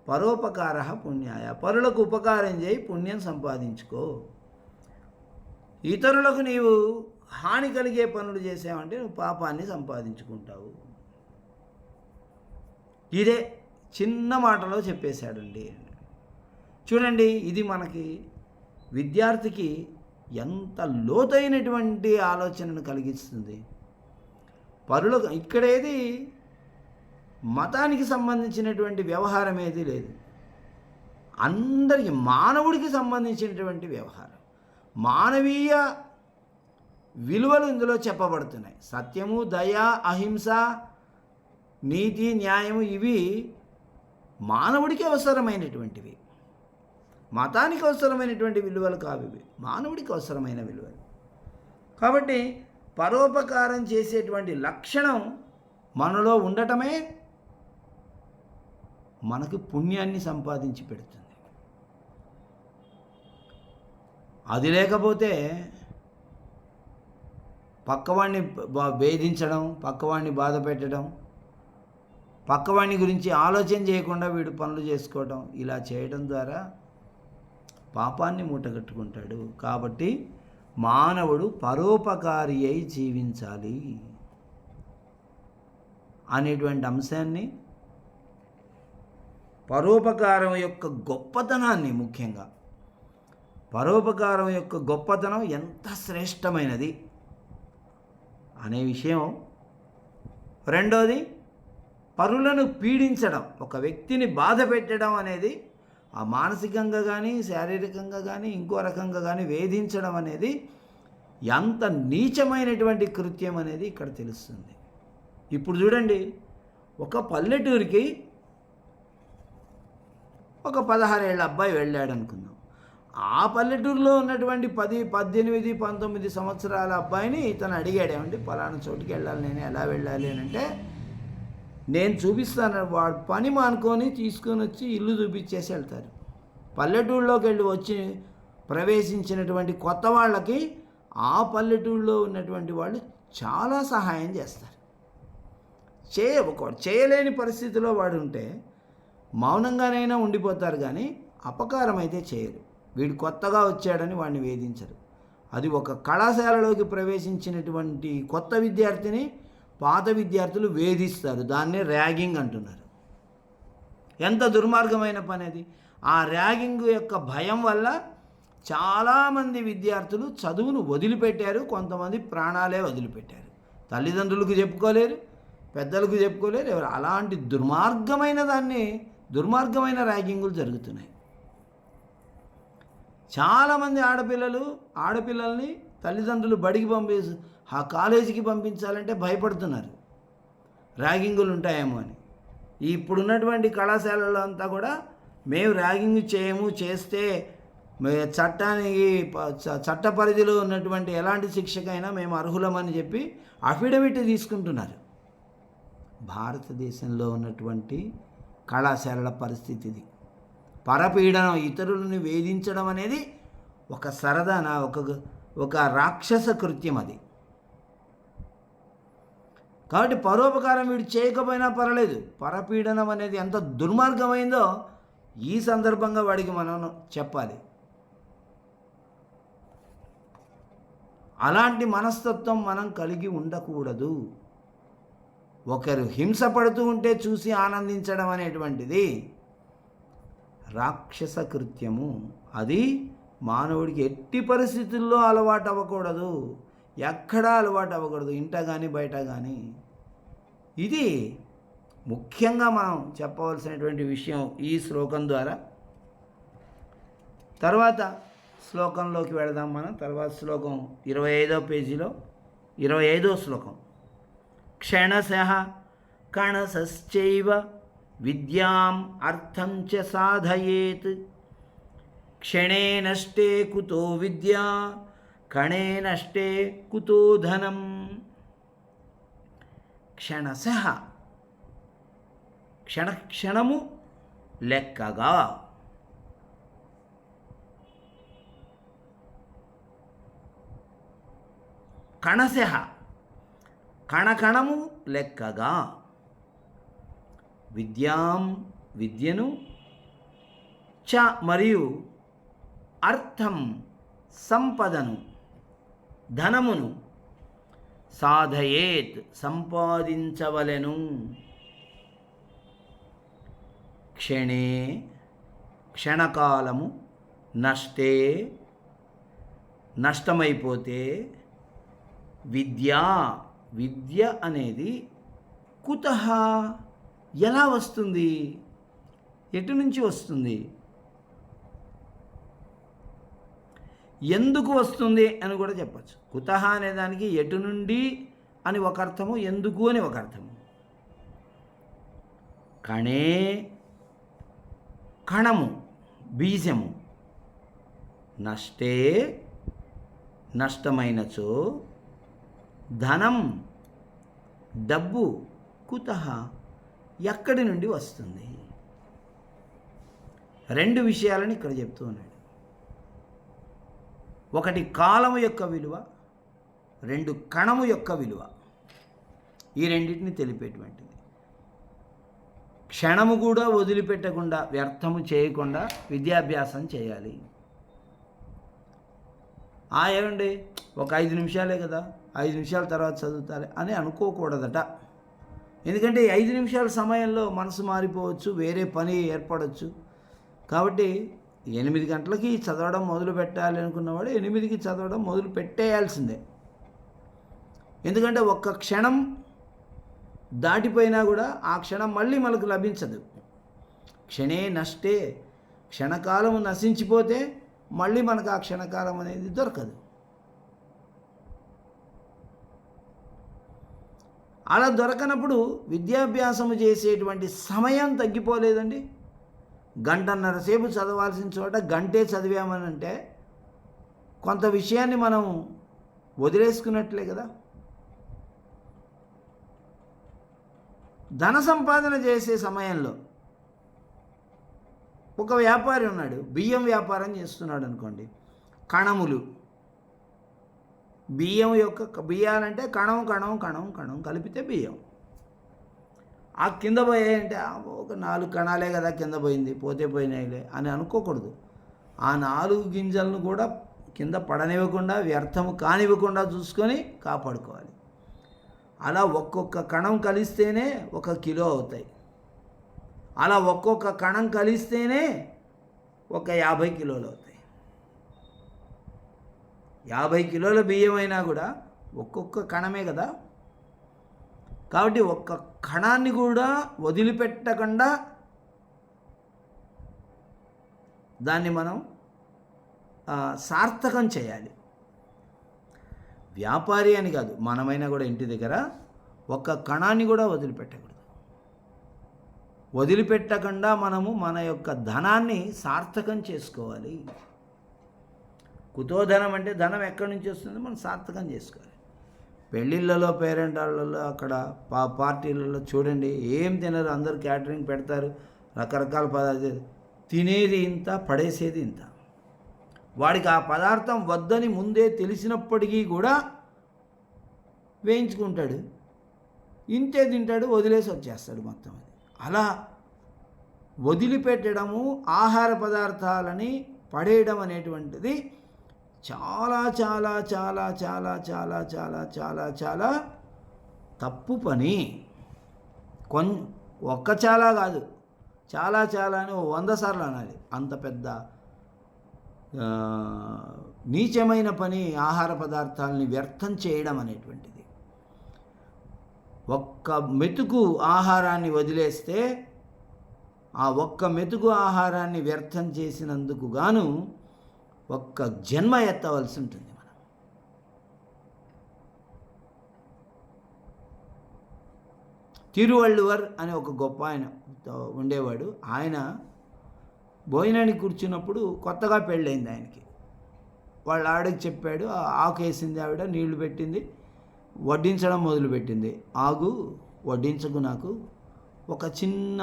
పరోపకార పుణ్యాయ పరులకు ఉపకారం చేయి పుణ్యం సంపాదించుకో. ఇతరులకు నీవు హాని కలిగే పనులు చేసావంటే నువ్వు పాపాన్ని సంపాదించుకుంటావు. ఇదే చిన్న మాటలో చెప్పేశాడండి. చూడండి, ఇది మనకి విద్యార్థికి ఎంత లోతైనటువంటి ఆలోచనను కలిగిస్తుంది. పరులకు ఇక్కడేది మతానికి సంబంధించినటువంటి వ్యవహారం ఏది లేదు. అందరికీ మానవుడికి సంబంధించినటువంటి వ్యవహారం. మానవీయ విలువలు ఇందులో చెప్పబడుతున్నాయి. సత్యము, దయ, అహింస, నీతి, న్యాయము ఇవి మానవుడికి అవసరమైనటువంటివి. మతానికి అవసరమైనటువంటి విలువలు కావు ఇవి, మానవుడికి అవసరమైన విలువలు. కాబట్టి పరోపకారం చేసేటువంటి లక్షణం మనలో ఉండటమే మనకు పుణ్యాన్ని సంపాదించి పెడుతుంది. అది లేకపోతే పక్కవాడిని వేధించడం, పక్కవాడిని బాధ పెట్టడం, పక్కవాడిని గురించి ఆలోచన చేయకుండా వీడు పనులు చేసుకోవడం, ఇలా చేయడం ద్వారా పాపాన్ని మూటగట్టుకుంటాడు. కాబట్టి మానవుడు పరోపకారి అయి జీవించాలి అనేటువంటి అంశాన్ని, పరోపకారం యొక్క గొప్పతనాన్ని, ముఖ్యంగా పరోపకారం యొక్క గొప్పతనం ఎంత శ్రేష్టమైనది అనే విషయం. రెండోది, పరులను పీడించడం, ఒక వ్యక్తిని బాధ పెట్టడం అనేది ఆ మానసికంగా కానీ శారీరకంగా కానీ ఇంకో రకంగా కానీ వేధించడం అనేది ఎంత నీచమైనటువంటి కృత్యం అనేది ఇక్కడ తెలుస్తుంది. ఇప్పుడు చూడండి, ఒక పల్లెటూరికి ఒక 16 ఏళ్ళ అబ్బాయి వెళ్ళాడు అనుకుందాం. ఆ పల్లెటూరులో ఉన్నటువంటి 10, 18, 19 సంవత్సరాల అబ్బాయిని ఇతను అడిగాడు, ఏమంటే పలానా చోటుకి వెళ్ళాలి, నేను ఎలా వెళ్ళాలి అని అంటే, నేను చూపిస్తాను. వాడు పని మానుకొని తీసుకొని వచ్చి ఇల్లు చూపించేసి వెళ్తారు. పల్లెటూరులోకి వచ్చి ప్రవేశించినటువంటి కొత్త వాళ్ళకి ఆ పల్లెటూరులో ఉన్నటువంటి వాళ్ళు చాలా సహాయం చేస్తారు. ఒకడు చేయలేని పరిస్థితిలో వాడు ఉంటే మౌనంగానైనా ఉండిపోతారు, కానీ అపకారం అయితే చేయరు. వీడు కొత్తగా వచ్చాడని వాడిని వేధించరు. అది ఒక కళాశాలలోకి ప్రవేశించినటువంటి కొత్త విద్యార్థిని పాత విద్యార్థులు వేధిస్తారు. దాన్నే ర్యాగింగ్ అంటున్నారు. ఎంత దుర్మార్గమైన పని అది. ఆ ర్యాగింగ్ యొక్క భయం వల్ల చాలామంది విద్యార్థులు చదువును వదిలిపెట్టారు, కొంతమంది ప్రాణాలే వదిలిపెట్టారు. తల్లిదండ్రులకు చెప్పుకోలేరు, పెద్దలకు చెప్పుకోలేరు ఎవరు. అలాంటి దుర్మార్గమైన ర్యాగింగులు జరుగుతున్నాయి. చాలామంది ఆడపిల్లల్ని తల్లిదండ్రులు బడికి ఆ కాలేజీకి పంపించాలంటే భయపడుతున్నారు, ర్యాగింగులు ఉంటాయేమో అని. ఇప్పుడున్నటువంటి కళాశాలలో అంతా కూడా మేము ర్యాగింగ్ చేయము, చేస్తే చట్ట పరిధిలో ఉన్నటువంటి ఎలాంటి శిక్షకైనా మేము అర్హులమని చెప్పి అఫిడవిట్ తీసుకుంటున్నారు. భారతదేశంలో ఉన్నటువంటి కళాశాలల పరిస్థితి ఇది. పరపీడనం, ఇతరులను వేధించడం అనేది ఒక సరదాన, ఒక రాక్షస కృత్యం అది. కాబట్టి పరోపకారం వీడు చేయకపోయినా పర్లేదు, పరపీడనం అనేది ఎంత దుర్మార్గమైందో ఈ సందర్భంగా వాడికి మనం చెప్పాలి. అలాంటి మనస్తత్వం మనం కలిగి ఉండకూడదు. ఒకరు హింస పడుతూ ఉంటే చూసి ఆనందించడం అనేటువంటిది రాక్షస కృత్యము. అది మానవుడికి ఎట్టి పరిస్థితుల్లో అలవాటు అవ్వకూడదు, ఎక్కడా అలవాటు అవ్వకూడదు, ఇంట కానీ బయట కానీ. ఇది ముఖ్యంగా మనం చెప్పవలసినటువంటి విషయం ఈ శ్లోకం ద్వారా. తర్వాత శ్లోకంలోకి వెళదాం మనం. తర్వాత శ్లోకం 25వ పేజీలో 25వ శ్లోకం. క్షణశః కణసశ్చైవ విద్యాం అర్థం చ సాధయేత్. క్షణే నష్టే కుతో విద్యా, కణే నష్టే కుతో ధనం. క్షణశః క్షణక్షణము లెక్కగా, కణశః కణకణము లెక్కగా, విద్యాం విద్యను, చ మరియు అర్థం సంపదను, ధనమును, సాధయేత్ సంపాదించవలెను. క్షణే క్షణకాలము, నష్టే నష్టమైపోతే, విద్య అనేది కుతః ఎలా వస్తుంది, ఎటు నుంచి వస్తుంది, ఎందుకు వస్తుంది అని కూడా చెప్పచ్చు. కుతః అనేదానికి ఎటు నుండి అని ఒక అర్థము, ఎందుకు అని ఒక అర్థము. కణే కణము, బీజము, నష్టే నష్టమైనచో, ధనం డబ్బు, కుతః ఎక్కడి నుండి వస్తుంది. రెండు విషయాలని ఇక్కడ చెప్తూ ఉన్నాడు. ఒకటి కాలము యొక్క విలువ, రెండు కణము యొక్క విలువ. ఈ రెండింటిని తెలిపేటువంటిది. క్షణము కూడా వదిలిపెట్టకుండా, వ్యర్థము చేయకుండా విద్యాభ్యాసం చేయాలి. ఏమండి ఒక 5 నిమిషాలే కదా, 5 నిమిషాల తర్వాత చదువుతారే అని అనుకోకూడదట. ఎందుకంటే 5 నిమిషాల సమయంలో మనసు మారిపోవచ్చు, వేరే పని ఏర్పడవచ్చు. కాబట్టి 8 గంటలకి చదవడం మొదలు పెట్టాలి అనుకున్నవాడు 8కి చదవడం మొదలు పెట్టేయాల్సిందే. ఎందుకంటే ఒక్క క్షణం దాటిపోయినా కూడా ఆ క్షణం మళ్ళీ మనకు లభించదు. క్షణే నష్టే, క్షణకాలము నశించిపోతే మళ్ళీ మనకు ఆ క్షణకాలం అనేది దొరకదు. అలా దొరకనప్పుడు విద్యాభ్యాసము చేసేటువంటి సమయం తగ్గిపోలేదండి. 1.5 సేపు చదవాల్సిన చోట గంటే చదివామని అంటే కొంత విషయాన్ని మనం వదిలేసుకున్నట్లే కదా. ధన సంపాదన చేసే సమయంలో ఒక వ్యాపారి ఉన్నాడు, బియ్యం వ్యాపారం చేస్తున్నాడు అనుకోండి. కణములు, బియ్యాలంటే కణం కణం కణం కణం కలిపితే బియ్యం. ఆ కింద పోయాయంటే ఒక 4 కణాలే కదా కింద పోయింది, పోతే పోయినాయిలే అని అనుకోకూడదు. ఆ 4 గింజలను కూడా కింద పడనివ్వకుండా, వ్యర్థము కానివ్వకుండా చూసుకొని కాపాడుకోవాలి. అలా ఒక్కొక్క కణం కలిస్తేనే 1 కిలో అవుతాయి. అలా ఒక్కొక్క కణం కలిస్తేనే 50 కిలోలు అవుతాయి. 50 కిలోల బియ్యం అయినా కూడా ఒక్కొక్క కణమే కదా. కాబట్టి ఒక్క కణాన్ని కూడా వదిలిపెట్టకుండా దాన్ని మనం సార్థకం చేయాలి. వ్యాపారి అని కాదు, మనమైనా కూడా ఇంటి దగ్గర ఒక్క కణాన్ని కూడా వదిలిపెట్టకూడదు. వదిలిపెట్టకుండా మనము మన యొక్క ధనాన్ని సార్థకం చేసుకోవాలి. కుతోధనం అంటే ధనం ఎక్కడి నుంచి వస్తుందో మనం సార్థకం చేసుకోవాలి. పెళ్ళిళ్ళలో, పేరెంటాళ్ళలో, అక్కడ పార్టీలలో చూడండి, ఏం తినరు, అందరూ క్యాటరింగ్ పెడతారు, రకరకాల పదార్థాలు, తినేది ఇంత, పడేసేది ఇంత. వాడికి ఆ పదార్థం వద్దని ముందే తెలిసినప్పటికీ కూడా వేయించుకుంటాడు, ఇంతే తింటాడు, వదిలేసి వచ్చేస్తాడు మొత్తం. అది అలా వదిలిపెట్టడము, ఆహార పదార్థాలని పడేయడం అనేటువంటిది చాలా చాలా చాలా చాలా చాలా చాలా చాలా చాలా తప్పు పని. ఒక్క చాలా కాదు, చాలా చాలా అని 100 సార్లు అనాలి. అంత పెద్ద నీచమైన పని ఆహార పదార్థాలని వ్యర్థం చేయడం అనేటువంటిది. ఒక్క మెతుకు ఆహారాన్ని వదిలేస్తే ఆ ఒక్క మెతుకు ఆహారాన్ని వ్యర్థం చేసినందుకు గాను ఒక్క జన్మ ఎత్తవలసి ఉంటుంది మనం. తిరువళ్ళువర్ అనే ఒక గొప్ప ఆయన ఉండేవాడు. ఆయన భోజనానికి కూర్చున్నప్పుడు కొత్తగా పెళ్ళైంది ఆయనకి. వాళ్ళ ఆవిడకి చెప్పాడు, ఆకు వేసింది ఆవిడ, నీళ్లు పెట్టింది, వడ్డించడం మొదలుపెట్టింది. ఆగు, వడ్డించకు, నాకు ఒక చిన్న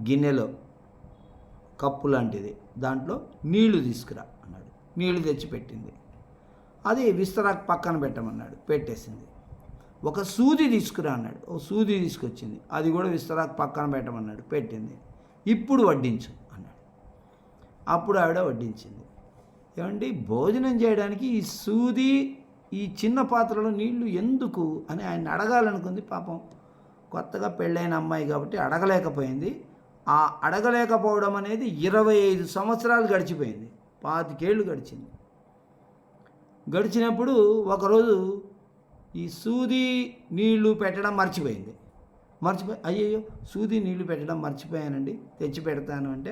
గిన్నెలో కప్పు లాంటిది, దాంట్లో నీళ్లు తీసుకురా అన్నాడు. నీళ్లు తెచ్చి పెట్టింది. అది విస్తరాకు పక్కన పెట్టమన్నాడు, పెట్టేసింది. ఒక సూది తీసుకురా అన్నాడు, ఓ సూది తీసుకొచ్చింది. అది కూడా విస్తరాకు పక్కన పెట్టమన్నాడు, పెట్టింది. ఇప్పుడు వడ్డించు అన్నాడు. అప్పుడు ఆవిడ వడ్డించింది. ఏమండి, భోజనం చేయడానికి ఈ సూది, ఈ చిన్న పాత్రలో నీళ్లు ఎందుకు అని ఆయన అడగాలనుకుంది. పాపం కొత్తగా పెళ్ళైన అమ్మాయి కాబట్టి అడగలేకపోయింది. ఆ అడగలేకపోవడం అనేది 25 సంవత్సరాలు గడిచిపోయింది, 25 ఏళ్ళు గడిచింది. గడిచినప్పుడు ఒకరోజు ఈ సూది నీళ్లు పెట్టడం మర్చిపోయింది. అయ్యయ్యో, సూది నీళ్లు పెట్టడం మర్చిపోయానండి, తెచ్చి పెడతాను అంటే,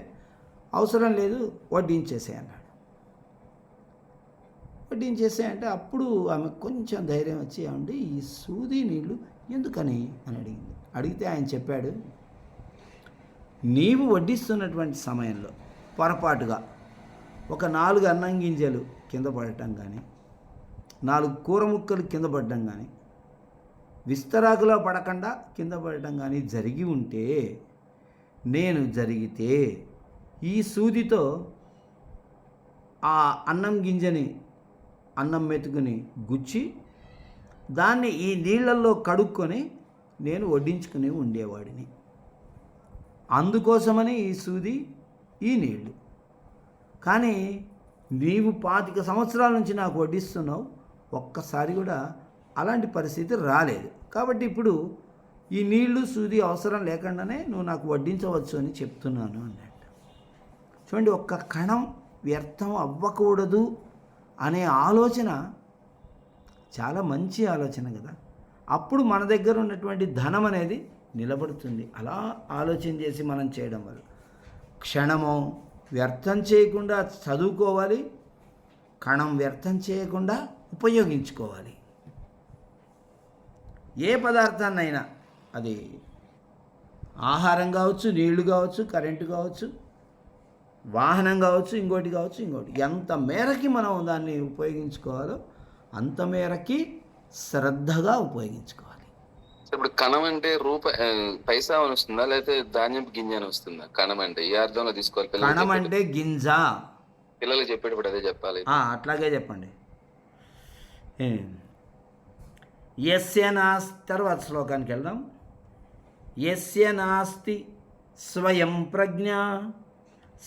అవసరం లేదు, వడ్డించేసే అన్నాడు. వడ్డించేసే అప్పుడు ఆమె కొంచెం ధైర్యం వచ్చి, ఏమండి ఈ సూది నీళ్లు ఎందుకని అని అడిగింది. అడిగితే ఆయన చెప్పాడు, నీవు వడ్డిస్తున్నటువంటి సమయంలో పొరపాటుగా ఒక 4 అన్నం గింజలు కింద పడటం కానీ, 4 కూర ముక్కలు కింద పడటం కానీ, విస్తరాకులో పడకుండా కింద పడటం కానీ జరిగి ఉంటే, నేను జరిగితే ఈ సూదితో ఆ అన్నం గింజని, అన్నం మెతుకుని గుచ్చి దాన్ని ఈ నీళ్ళల్లో కడుక్కొని నేను వడ్డించుకుని ఉండేవాడిని. అందుకోసమని ఈ సూది, ఈ నీళ్ళు. కానీ నీవు 25 సంవత్సరాల నుంచి నాకు వడ్డిస్తున్నావు, ఒక్కసారి కూడా అలాంటి పరిస్థితి రాలేదు. కాబట్టి ఇప్పుడు ఈ నీళ్లు, సూది అవసరం లేకుండానే నువ్వు నాకు వడ్డించవచ్చు అని చెప్తున్నాను అన్నట్టు. చూడండి, ఒక్క కణం వ్యర్థం అవ్వకూడదు అనే ఆలోచన చాలా మంచి ఆలోచన కదా. అప్పుడు మన దగ్గర ఉన్నటువంటి ధనం అనేది నిలబడుతుంది. అలా ఆలోచన చేసి మనం చేయడం వల్ల క్షణము వ్యర్థం చేయకుండా చదువుకోవాలి, కణం వ్యర్థం చేయకుండా ఉపయోగించుకోవాలి. ఏ పదార్థాన్నైనా, అది ఆహారం కావచ్చు, నీళ్లు కావచ్చు, కరెంటు కావచ్చు, వాహనం కావచ్చు, ఇంకోటి కావచ్చు, ఎంత మేరకి మనం దాన్ని ఉపయోగించుకోవాలో అంత మేరకి శ్రద్ధగా ఉపయోగించుకోవాలి. ఇప్పుడు కణం అంటే పైసా అని వస్తుందా, లేకపోతే ధాన్యం గింజ అని వస్తుందా? కణం అంటే ఈ అర్థంలో తీసుకోవాలి. కణం అంటే గింజ. పిల్లలకు చెప్పేటప్పుడు అదే చెప్పాలి. అట్లాగే చెప్పండి. యస్య నాస్తి, తర్వాత శ్లోకానికి వెళ్దాం. యస్య నాస్తి స్వయం ప్రజ్ఞ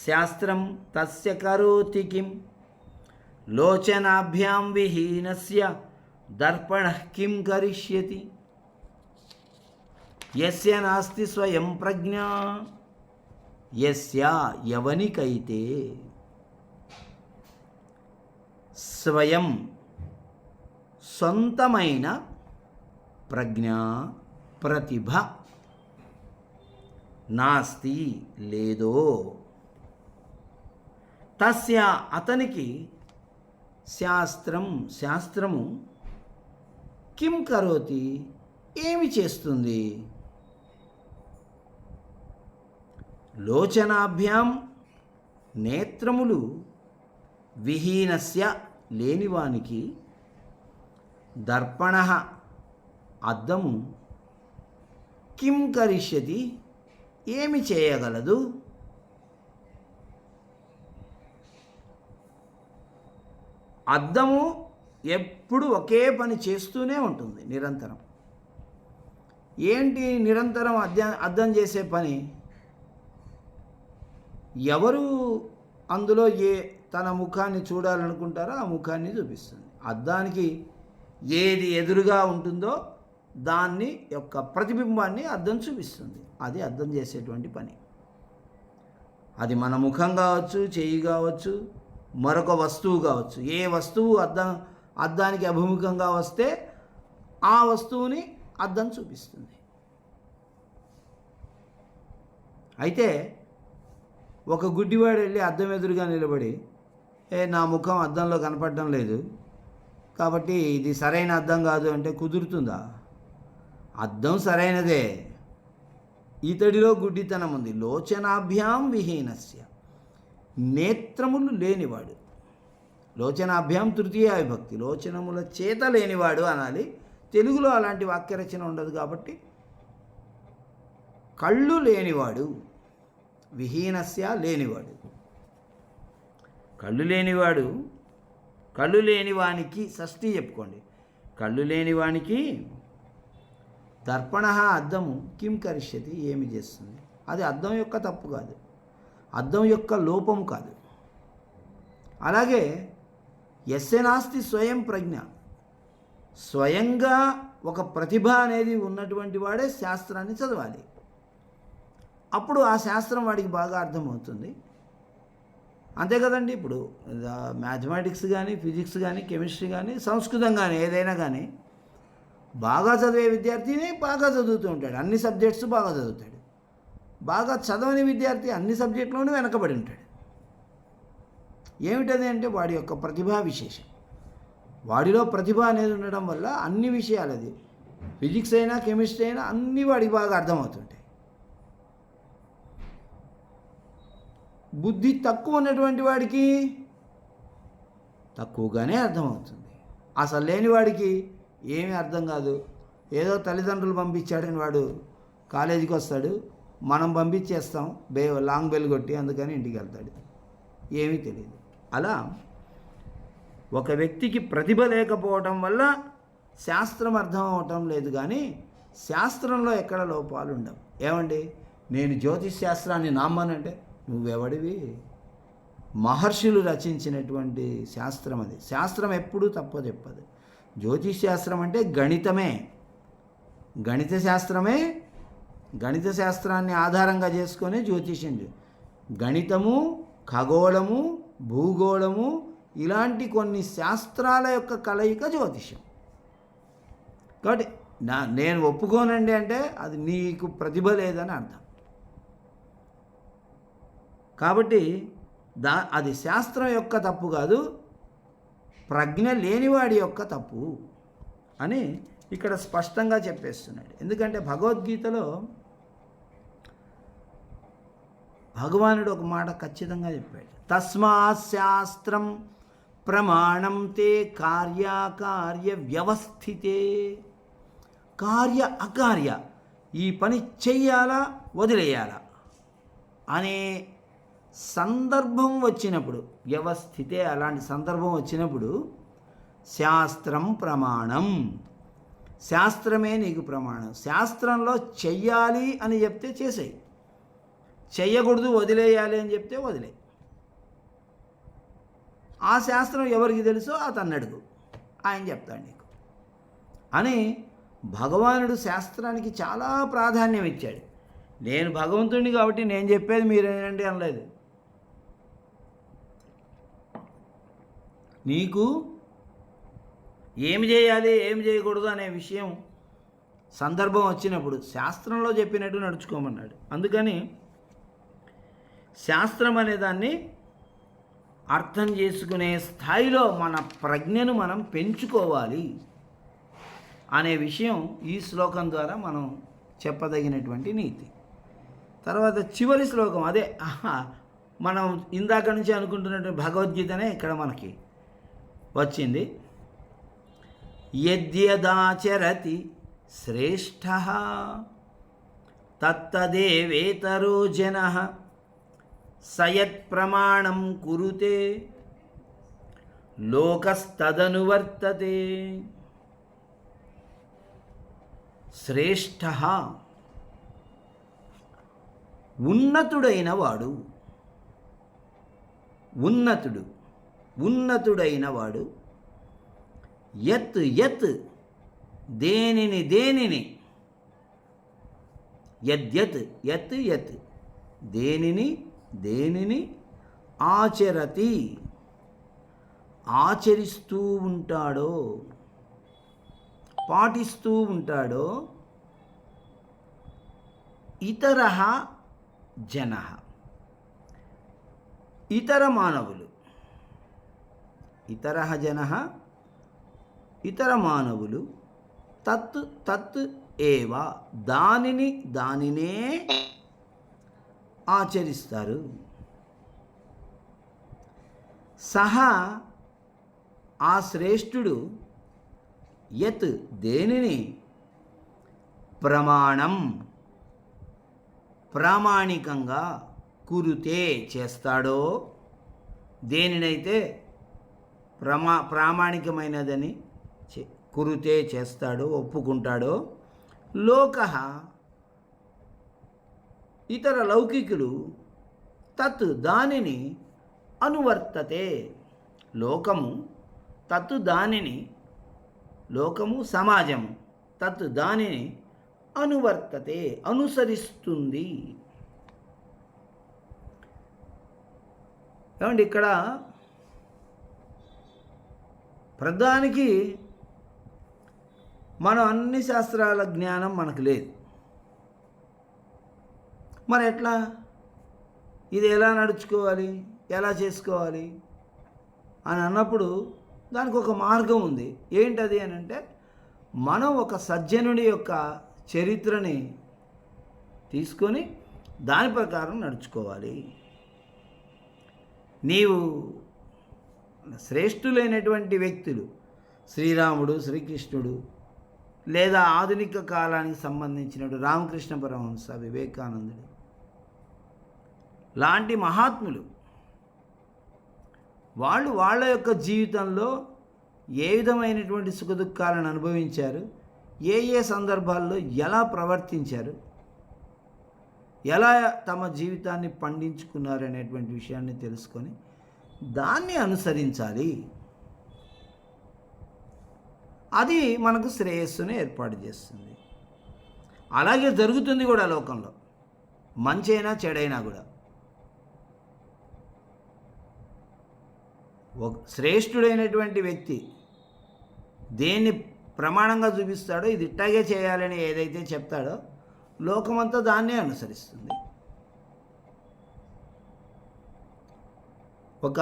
శాస్త్రం తస్య కరోతి కిం లోచనాభ్యాం విహీనస్య దర్పణః కిం కరిష్యతి. యస్య నాస్తి స్వయం ప్రజ్ఞ, యస్య ఎవనికైతే స్వయం సొంతమైన ప్రజ్ఞ, ప్రతిభ నాస్తి లేదో, తస్య అతనికి శాస్త్రము కిం కరోతి ఏమి చేస్తుంది. లోచనాభ్యాం నేత్రములు విహీనస్య లేనివానికి దర్పణ అద్దము కిం కరిష్యతి ఏమి చేయగలదు? అద్దము ఎప్పుడు ఒకే పని చేస్తూనే ఉంటుంది నిరంతరం. ఏంటి నిరంతరం అద్దం చేసే పని? ఎవరు అందులో తన ముఖాన్ని చూడాలనుకుంటారో ఆ ముఖాన్ని చూపిస్తుంది. అద్దానికి ఏది ఎదురుగా ఉంటుందో దాన్ని యొక్క ప్రతిబింబాన్ని అద్దం చూపిస్తుంది. అది అద్దం చేసేటువంటి పని. అది మన ముఖం కావచ్చు, చెయ్యి కావచ్చు, మరొక వస్తువు కావచ్చు. ఏ వస్తువు అద్దానికి అభిముఖంగా వస్తే ఆ వస్తువుని అద్దం చూపిస్తుంది. అయితే ఒక గుడ్డివాడు వెళ్ళి అద్దం ఎదురుగా నిలబడి, నా ముఖం అద్దంలో కనపడడం లేదు కాబట్టి ఇది సరైన అద్దం కాదు అంటే కుదురుతుందా? అద్దం సరైనదే. ఇతడిలో గుడ్డితనం ఉంది. లోచనాభ్యాం విహీనస్య, నేత్రములు లేనివాడు. లోచనాభ్యాం తృతీయ విభక్తి, లోచనముల చేత లేనివాడు అనాలి. తెలుగులో అలాంటి వాక్యరచన ఉండదు కాబట్టి కళ్ళు లేనివాడు, విహీనస్య లేనివాడు. కళ్ళు లేనివానికి షష్ఠి చెప్పుకోండి. కళ్ళు లేనివానికి దర్పణ అద్దము కిం కరిష్యతి, ఏమి చేస్తుంది? అది అద్దం యొక్క తప్పు కాదు, అద్దం యొక్క లోపం కాదు. అలాగే యస్య నాస్తి స్వయం ప్రజ్ఞ, స్వయంగా ఒక ప్రతిభ అనేది ఉన్నటువంటి వాడే శాస్త్రాన్ని చదవాలి. అప్పుడు ఆ శాస్త్రం వాడికి బాగా అర్థమవుతుంది. అంతే కదండి. ఇప్పుడు మ్యాథమెటిక్స్ కానీ, ఫిజిక్స్ కానీ, కెమిస్ట్రీ కానీ, సంస్కృతం కానీ, ఏదైనా కానీ బాగా చదివే విద్యార్థిని బాగా చదువుతూ ఉంటాడు, అన్ని సబ్జెక్ట్స్ బాగా చదువుతాడు. బాగా చదవని విద్యార్థి అన్ని సబ్జెక్టులోనూ వెనకబడి ఉంటాడు. ఏమిటది అంటే వాడి యొక్క ప్రతిభా విశేషం. వాడిలో ప్రతిభ అనేది ఉండడం వల్ల అన్ని విషయాలు, అది ఫిజిక్స్ అయినా కెమిస్ట్రీ అయినా అన్నీ వాడికి బాగా అర్థమవుతుంటాయి. బుద్ధి తక్కువ ఉన్నటువంటి వాడికి తక్కువగానే అర్థమవుతుంది. అసలు లేని వాడికి ఏమీ అర్థం కాదు. ఏదో తల్లిదండ్రులు పంపించాడని వాడు కాలేజీకి వస్తాడు, మనం పంపించేస్తాం లాంగ్ బెల్ కొట్టి, అందుకని ఇంటికి వెళ్తాడు, ఏమీ తెలియదు. అలా ఒక వ్యక్తికి ప్రతిభ లేకపోవటం వల్ల శాస్త్రం అర్థం అవటం లేదు, కానీ శాస్త్రంలో ఎక్కడ లోపాలు ఉండవు. ఏమండి, నేను జ్యోతిష్ శాస్త్రాన్ని నమ్మనంటే నువ్వెవడివి? మహర్షులు రచించినటువంటి శాస్త్రం అది. శాస్త్రం ఎప్పుడూ తప్పు చెప్పదు. జ్యోతిష్ శాస్త్రం అంటే గణితమే, గణిత శాస్త్రమే. గణిత శాస్త్రాన్ని ఆధారంగా చేసుకొని జ్యోతిష్యం, గణితము, ఖగోళము, భూగోళము, ఇలాంటి కొన్ని శాస్త్రాల యొక్క కలయిక జ్యోతిష్యం. కాబట్టి నేను ఒప్పుకోనండి అంటే అది నీకు ప్రతిభ లేదని అర్థం. కాబట్టి అది శాస్త్రం యొక్క తప్పు కాదు, ప్రజ్ఞ లేనివాడి యొక్క తప్పు అని ఇక్కడ స్పష్టంగా చెప్పేస్తున్నాడు. ఎందుకంటే భగవద్గీతలో భగవానుడు ఒక మాట ఖచ్చితంగా చెప్పాడు. తస్మాత్ శాస్త్రం ప్రమాణం తే కార్యకార్య వ్యవస్థితే. కార్య అకార్య, ఈ పని చెయ్యాలా వదిలేయాలా అనే సందర్భం వచ్చినప్పుడు, వ్యవస్థితే, అలాంటి సందర్భం వచ్చినప్పుడు శాస్త్రం ప్రమాణం, శాస్త్రమే నీకు ప్రమాణం. శాస్త్రంలో చెయ్యాలి అని చెప్తే చేసేయి, చెయ్యకూడదు వదిలేయాలి అని చెప్తే వదిలే. ఆ శాస్త్రం ఎవరికి తెలుసో అతన్ని అడుగు, ఆయన చెప్తాడు నీకు అని భగవానుడు శాస్త్రానికి చాలా ప్రాధాన్యం ఇచ్చాడు. నేను భగవంతుడిని కాబట్టి నేను చెప్పేది మీరేనండి అనలేదు. నీకు ఏమి చేయాలి ఏమి చేయకూడదు అనే విషయం సందర్భం వచ్చినప్పుడు శాస్త్రంలో చెప్పినట్టు నడుచుకోమన్నాడు. అందుకని శాస్త్రం అనే దాన్ని అర్థం చేసుకునే స్థాయిలో మన ప్రజ్ఞను మనం పెంచుకోవాలి అనే విషయం ఈ శ్లోకం ద్వారా మనం చెప్పదగినటువంటి నీతి. తర్వాత చివరి శ్లోకం, అదే మనం ఇందాక నుంచి అనుకుంటున్నటువంటి భగవద్గీతనే ఇక్కడ మనకి వచ్చింది. యద్యదాచరతి శ్రేష్ఠః తత్తదేవేతరో జనః సయత్ప్రమాణం కురుతే లోకస్తదనువర్తతే. శ్రేష్ఠః ఉన్నతుడైన వాడు, ఉన్నతుడైన వాడు, యత్ దేనిని యత్ దేనిని ఆచరతి ఆచరిస్తూ ఉంటాడో, పాటిస్తూ ఉంటాడో, ఇతరః జనః ఇతర మానవులు, ఇతరః జనః ఇతర మానవులు, తత్ ఏవ దానినే ఆచరిస్తారు. సహా ఆ శ్రేష్ఠుడు యత్ దేనిని ప్రామాణికంగా కురుతే చేస్తాడో, దేనినైతే ప్రామాణికమైనదని కురుతే చేస్తాడో, ఒప్పుకుంటాడో, లోకః ఇతర లౌకికులు తత్ దానిని అనువర్తతే, లోకము తత్ దానిని, లోకము సమాజము తత్ దానిని అనువర్తతే అనుసరిస్తుంది. ఏమండి, ఇక్కడ ప్రధానికి మనం అన్ని శాస్త్రాల జ్ఞానం మనకు లేదు. మరి ఎట్లా, ఇది ఎలా నడుచుకోవాలి, ఎలా చేసుకోవాలి అని అన్నప్పుడు దానికి ఒక మార్గం ఉంది. ఏంటది అని అంటే, మనం ఒక సజ్జనుడి యొక్క చరిత్రని తీసుకొని దాని ప్రకారం నడుచుకోవాలి. నీవు శ్రేష్ఠులైనటువంటి వ్యక్తులు, శ్రీరాముడు, శ్రీకృష్ణుడు, లేదా ఆధునిక కాలానికి సంబంధించినటు రామకృష్ణ పరమహంస, వివేకానందుడు లాంటి మహాత్ములు, వాళ్ళు వాళ్ళ యొక్క జీవితంలో ఏ విధమైనటువంటి సుఖదుఖాలను అనుభవించారు, ఏ సందర్భాల్లో ఎలా ప్రవర్తించారు, ఎలా తమ జీవితాన్ని పండించుకున్నారు అనేటువంటి విషయాన్ని తెలుసుకొని దాన్ని అనుసరించాలి. అది మనకు శ్రేయస్సును ఏర్పాటు చేస్తుంది. అలాగే జరుగుతుంది కూడా లోకంలో, మంచి అయినా చెడైనా కూడా. ఒక శ్రేష్ఠుడైనటువంటి వ్యక్తి దేన్ని ప్రమాణంగా చూపిస్తాడో, ఇది ఇట్టాగే చేయాలని ఏదైతే చెప్తాడో, లోకమంతా దాన్నే అనుసరిస్తుంది. ఒక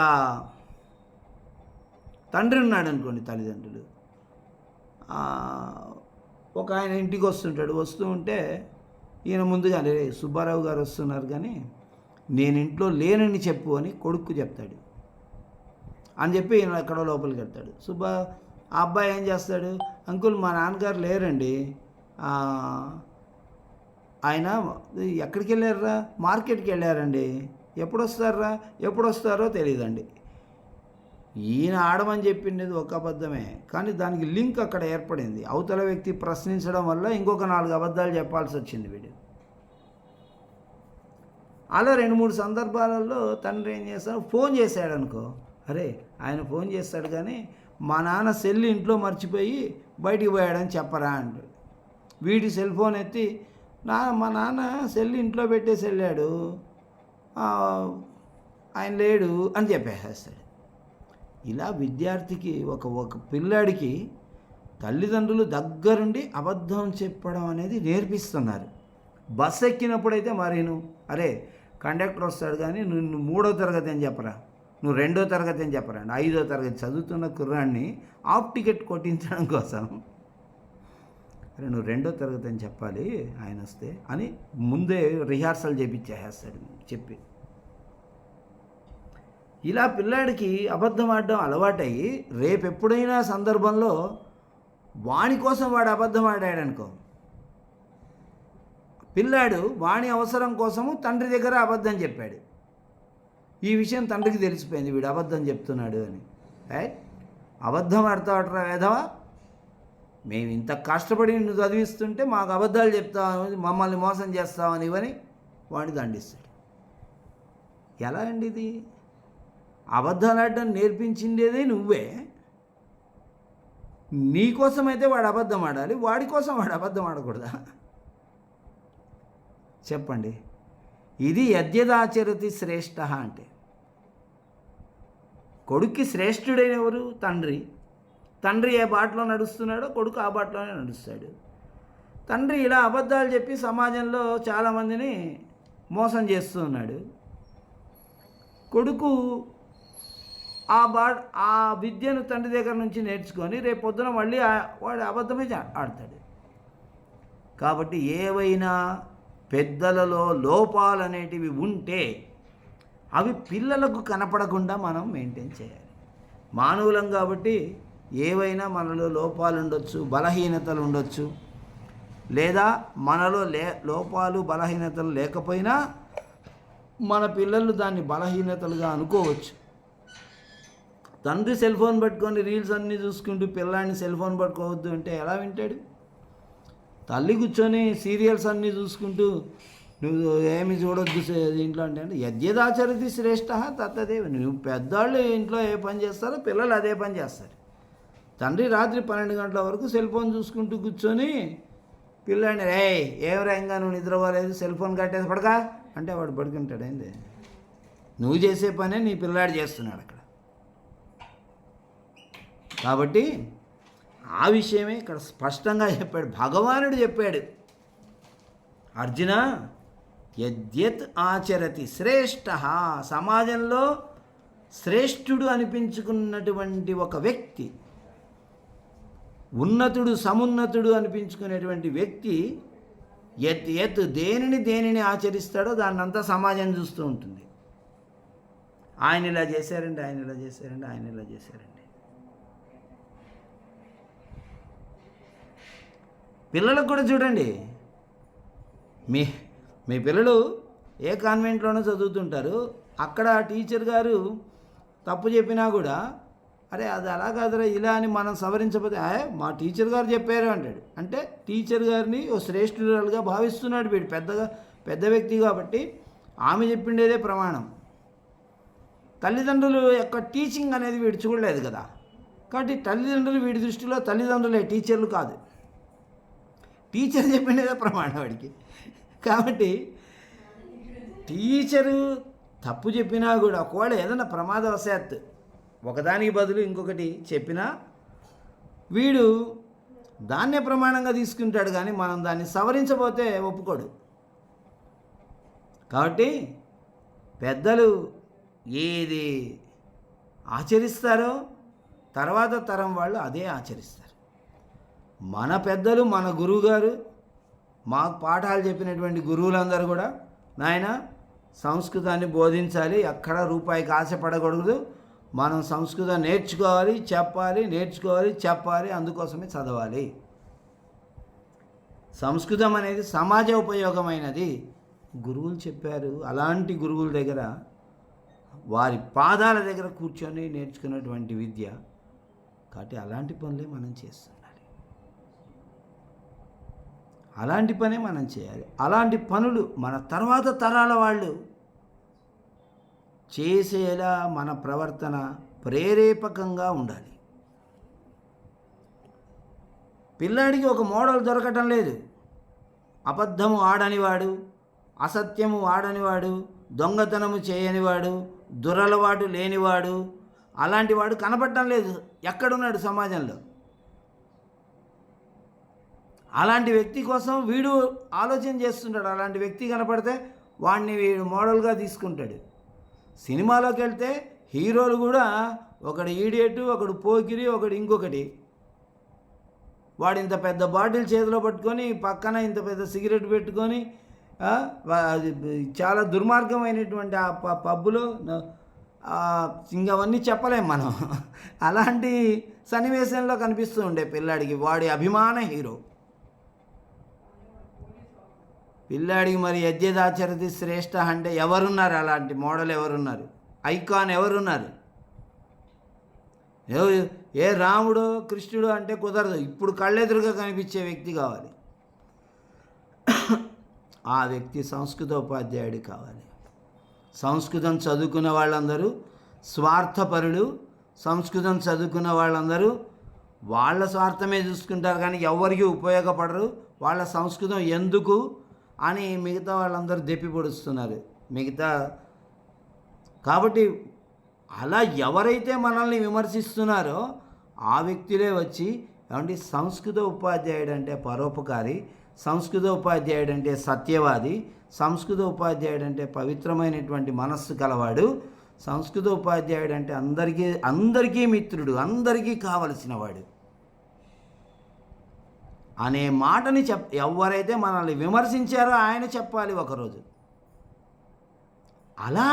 తండ్రి ఉన్నాడు అనుకోండి, తల్లిదండ్రులు, ఒక ఆయన ఇంటికి వస్తుంటాడు. వస్తూ ఉంటే ఈయన ముందుగానే, సుబ్బారావు గారు వస్తున్నారు కానీ నేను ఇంట్లో లేనని చెప్పు అని కొడుక్కు చెప్తాడు. అని చెప్పి ఈయన ఎక్కడో లోపలికి వెళ్తాడు. ఆ అబ్బాయి ఏం చేస్తాడు, అంకుల్ మా నాన్నగారు లేరండి, ఆయన ఎక్కడికి వెళ్ళారా, మార్కెట్కి వెళ్ళారండి, ఎప్పుడు వస్తారో తెలియదండి. ఈయన ఆడమని చెప్పింది ఒక అబద్ధమే, కానీ దానికి లింక్ అక్కడ ఏర్పడింది. అవతల వ్యక్తి ప్రశ్నించడం వల్ల ఇంకొక 4 అబద్ధాలు చెప్పాల్సి వచ్చింది వీడు. అలా 2-3 సందర్భాలలో తండ్రి ఏం చేస్తాడు, ఫోన్ చేశాడు అనుకో, అరే ఆయన ఫోన్ చేస్తాడు కానీ మా నాన్న సెల్ ఇంట్లో మర్చిపోయి బయటికి పోయాడని చెప్పరా అంటాడు. వీడి సెల్ ఫోన్ ఎత్తి, మా నాన్న సెల్ ఇంట్లో పెట్టేసి వెళ్ళాడు, ఆయన లేడు అని చెప్పేస్తాడు. ఇలా విద్యార్థికి ఒక పిల్లాడికి తల్లిదండ్రులు దగ్గరుండి అబద్ధం చెప్పడం అనేది నేర్పిస్తున్నారు. బస్సు ఎక్కినప్పుడైతే మరీను, అరే కండక్టర్ వస్తాడు కానీ నువ్వు 3వ తరగతి అని చెప్పరా, నువ్వు 2వ తరగతి అని చెప్పరా, 5వ తరగతి చదువుతున్న కుర్రాన్ని ఆఫ్ టికెట్ కొట్టించడం కోసం, అరే నువ్వు 2వ తరగతి అని చెప్పాలి ఆయన వస్తే అని ముందే రిహార్సల్ చేపించేస్తాడు చెప్పి. ఇలా పిల్లాడికి అబద్ధం ఆడడం అలవాటయ్యి రేపెప్పుడైనా సందర్భంలో వాడి కోసం వాడు అబద్ధం ఆడాడనుకో, పిల్లాడు వాణి అవసరం కోసము తండ్రి దగ్గర అబద్ధం చెప్పాడు. ఈ విషయం తండ్రికి తెలిసిపోయింది, వీడు అబద్ధం చెప్తున్నాడు అని. అబద్ధం ఆడతావట్రా వేధవా, మేము ఇంత కష్టపడి నిన్ను చదివిస్తుంటే మాకు అబద్ధాలు చెప్తామని, మమ్మల్ని మోసం చేస్తామని ఇవని వాడిని దండిస్తాడు. ఎలా అండి ఇది? అబద్ధాలు ఆడడం నేర్పించిండేదే నువ్వే. నీ కోసమైతే వాడు అబద్ధం ఆడాలి, వాడి కోసం వాడు అబద్ధం ఆడకూడదా? చెప్పండి. ఇది యద్యదాచరతి శ్రేష్ఠ అంటే. కొడుక్కి శ్రేష్ఠుడైన ఎవరు? తండ్రి. తండ్రి ఏ బాటలో నడుస్తున్నాడో కొడుకు ఆ బాటలోనే నడుస్తాడు. తండ్రి ఇలా అబద్ధాలు చెప్పి సమాజంలో చాలామందిని మోసం చేస్తూ ఉన్నాడు. కొడుకు ఆ విద్యను తండ్రి దగ్గర నుంచి నేర్చుకొని రేపు పొద్దున మళ్ళీ వాడు అబద్ధమే ఆడతాడు. కాబట్టి ఏవైనా పెద్దలలో లోపాలు అనేటివి ఉంటే అవి పిల్లలకు కనపడకుండా మనం మెయింటైన్ చేయాలి. మానవులం కాబట్టి ఏవైనా మనలో లోపాలు ఉండొచ్చు, బలహీనతలు ఉండొచ్చు, లేదా మనలో లోపాలు బలహీనతలు లేకపోయినా మన పిల్లలు దాన్ని బలహీనతలుగా అనుకోవచ్చు. తండ్రి సెల్ ఫోన్ పట్టుకొని రీల్స్ అన్నీ చూసుకుంటూ పిల్లాడిని సెల్ ఫోన్ పట్టుకోవద్దు అంటే ఎలా వింటాడు? తల్లి కూర్చొని సీరియల్స్ అన్నీ చూసుకుంటూ నువ్వు ఏమి చూడొద్దు ఇంట్లో అంటే యద్యదాచరతి శ్రేష్ఠ తత్తదేవ. నువ్వు పెద్దవాళ్ళు ఇంట్లో ఏ పని చేస్తారో పిల్లలు అదే పని చేస్తారు. తండ్రి రాత్రి 12 గంటల వరకు సెల్ ఫోన్ చూసుకుంటూ కూర్చొని పిల్లాడిని ఏం రంగా నువ్వు నిద్రపోలేదు, సెల్ ఫోన్ కట్టేసి పడకా అంటే వాడు పడుకుంటాడు. ఏంది? నువ్వు చేసే పనే నీ పిల్లాడు చేస్తున్నాడు అక్కడ. కాబట్టి ఆ విషయమే ఇక్కడ స్పష్టంగా చెప్పాడు, భగవానుడు చెప్పాడు. అర్జున యద్యత్ ఆచరతి శ్రేష్ఠ, సమాజంలో శ్రేష్ఠుడు అనిపించుకున్నటువంటి ఒక వ్యక్తి, ఉన్నతుడు సమున్నతుడు అనిపించుకునేటువంటి వ్యక్తి యత్ దేనిని ఆచరిస్తాడో దాన్నంతా సమాజం చూస్తూ ఉంటుంది. ఆయన ఇలా చేశారండి, ఆయన ఇలా చేశారండి, ఆయన ఇలా చేశారండి. పిల్లలకు కూడా చూడండి, మీ పిల్లలు ఏ కాన్వెంట్లోనో చదువుతుంటారు. అక్కడ టీచర్ గారు తప్పు చెప్పినా కూడా అరే అది అలా కాదురా ఇలా అని మనం సవరించకపోతే మా టీచర్ గారు చెప్పారు అంటాడు. అంటే టీచర్ గారిని ఓ శ్రేష్ఠురాలుగా భావిస్తున్నాడు వీడు, పెద్ద వ్యక్తి కాబట్టి ఆమె చెప్పిండేదే ప్రమాణం. తల్లిదండ్రులు యొక్క టీచింగ్ అనేది వీడు చూడలేదు కదా, కాబట్టి తల్లిదండ్రులు వీడి దృష్టిలో తల్లిదండ్రులే, టీచర్లు కాదు. టీచర్ చెప్పిండేదే ప్రమాణం వాడికి. కాబట్టి టీచరు తప్పు చెప్పినా కూడా ఒకవేళ ఏదైనా ప్రమాదవశాత్తు ఒకదానికి బదులు ఇంకొకటి చెప్పినా వీడు దాన్నే ప్రమాణంగా తీసుకుంటాడు, కానీ మనం దాన్ని సవరించబోతే ఒప్పుకోడు. కాబట్టి పెద్దలు ఏది ఆచరిస్తారో తర్వాత తరం వాళ్ళు అదే ఆచరిస్తారు. మన పెద్దలు, మన గురువుగారు, మాకు పాఠాలు చెప్పినటువంటి గురువులందరూ కూడా నాయన సంస్కృతాన్ని బోధించాలి, ఎక్కడ రూపాయికి ఆశపడకూడదు, మనం సంస్కృతం నేర్చుకోవాలి, చెప్పాలి, అందుకోసమే చదవాలి. సంస్కృతం అనేది సమాజ ఉపయోగమైనది గురువులు చెప్పారు. అలాంటి గురువుల దగ్గర, వారి పాదాల దగ్గర కూర్చొని నేర్చుకున్నటువంటి విద్య. కాబట్టి అలాంటి పనులే మనం చేస్తుండాలి, అలాంటి పనే మనం చేయాలి. అలాంటి పనులు మన తర్వాత తరాల వాళ్ళు చేసేలా మన ప్రవర్తన ప్రేరేపకంగా ఉండాలి. పిల్లాడికి ఒక మోడల్ దొరకటం లేదు. అబద్ధము ఆడనివాడు, అసత్యము ఆడనివాడు, దొంగతనము చేయనివాడు, దురలవాటు లేనివాడు, అలాంటి వాడు కనపడటం లేదు. ఎక్కడున్నాడు సమాజంలో? అలాంటి వ్యక్తి కోసం వీడు ఆలోచన చేస్తుంటాడు. అలాంటి వ్యక్తి కనపడితే వాడిని వీడు మోడల్గా తీసుకుంటాడు. సినిమాలోకి వెళ్తే హీరోలు కూడా ఒకడు ఈడియట్, ఒకడు పోకిరి, ఒకడు ఇంకొకటి. వాడు ఇంత పెద్ద బాటిల్ చేతిలో పట్టుకొని పక్కన ఇంత పెద్ద సిగరెట్ పెట్టుకొని చాలా దుర్మార్గమైనటువంటి ఆ పబ్బులో ఇంకవన్నీ చెప్పలేం మనం. అలాంటి సన్నివేశంలో కనిపిస్తూ ఉండే పిల్లాడికి వాడి అభిమాన హీరో. పిల్లాడికి మరి యజ్ఞదాచరతి శ్రేష్ఠ అంటే ఎవరున్నారు? అలాంటి మోడల్ ఎవరున్నారు? ఐకాన్ ఎవరున్నారు? ఏ రాముడు కృష్ణుడు అంటే కుదరదు. ఇప్పుడు కళ్ళెదురుగా కనిపించే వ్యక్తి కావాలి. ఆ వ్యక్తి సంస్కృత ఉపాధ్యాయుడు కావాలి. సంస్కృతం చదువుకున్న వాళ్ళందరూ స్వార్థపరులు. సంస్కృతం చదువుకున్న వాళ్ళందరూ వాళ్ళ స్వార్థమే చూసుకుంటారు, కానీ ఎవరికి ఉపయోగపడరు. వాళ్ళ సంస్కృతం ఎందుకు అని మిగతా వాళ్ళందరూ దెప్పి పొడుస్తున్నారు. కాబట్టి అలా ఎవరైతే మనల్ని విమర్శిస్తున్నారో ఆ వ్యక్తులే వచ్చి ఏమంటే సంస్కృత ఉపాధ్యాయుడు అంటే పరోపకారి, సంస్కృత ఉపాధ్యాయుడు అంటే సత్యవాది, సంస్కృత ఉపాధ్యాయుడు అంటే పవిత్రమైనటువంటి మనస్సు కలవాడు, సంస్కృత ఉపాధ్యాయుడు అంటే అందరికీ మిత్రుడు, అందరికీ కావలసిన వాడు అనే మాటని ఎవరైతే మనల్ని విమర్శించారో ఆయన చెప్పాలి ఒకరోజు. అలా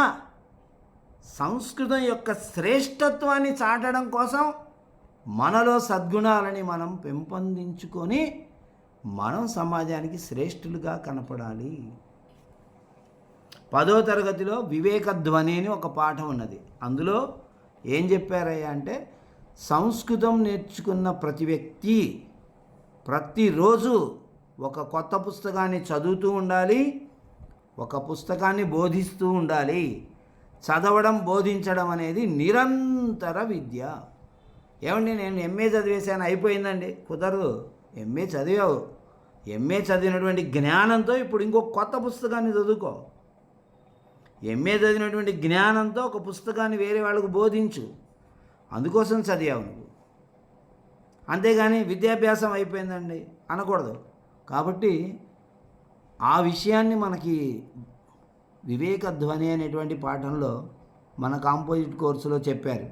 సంస్కృతం యొక్క శ్రేష్టత్వాన్ని చాటడం కోసం మనలో సద్గుణాలని మనం పెంపొందించుకొని మనం సమాజానికి శ్రేష్ఠులుగా కనపడాలి. 10వ తరగతిలో వివేకధ్వని అని ఒక పాఠం ఉన్నది. అందులో ఏం చెప్పారయ్యా అంటే సంస్కృతం నేర్చుకున్న ప్రతి వ్యక్తి ప్రతిరోజు ఒక కొత్త పుస్తకాన్ని చదువుతూ ఉండాలి, ఒక పుస్తకాన్ని బోధిస్తూ ఉండాలి. చదవడం బోధించడం అనేది నిరంతర విద్య. ఏమండి నేను ఎంఏ చదివేశాను అయిపోయిందండి, కుదరదు. ఎంఏ చదివావు, ఎంఏ చదివినటువంటి జ్ఞానంతో ఇప్పుడు ఇంకొక కొత్త పుస్తకాన్ని చదువుకో. ఎంఏ చదివినటువంటి జ్ఞానంతో ఒక పుస్తకాన్ని వేరే వాళ్ళకు బోధించు. అందుకోసం చదివావు నువ్వు. అంతేగాని విద్యాభ్యాసం అయిపోయిందండి అనకూడదు. కాబట్టి ఆ విషయాన్ని మనకి వివేకధ్వని అనేటువంటి పాఠంలో మన కాంపోజిట్ కోర్సులో చెప్పారు.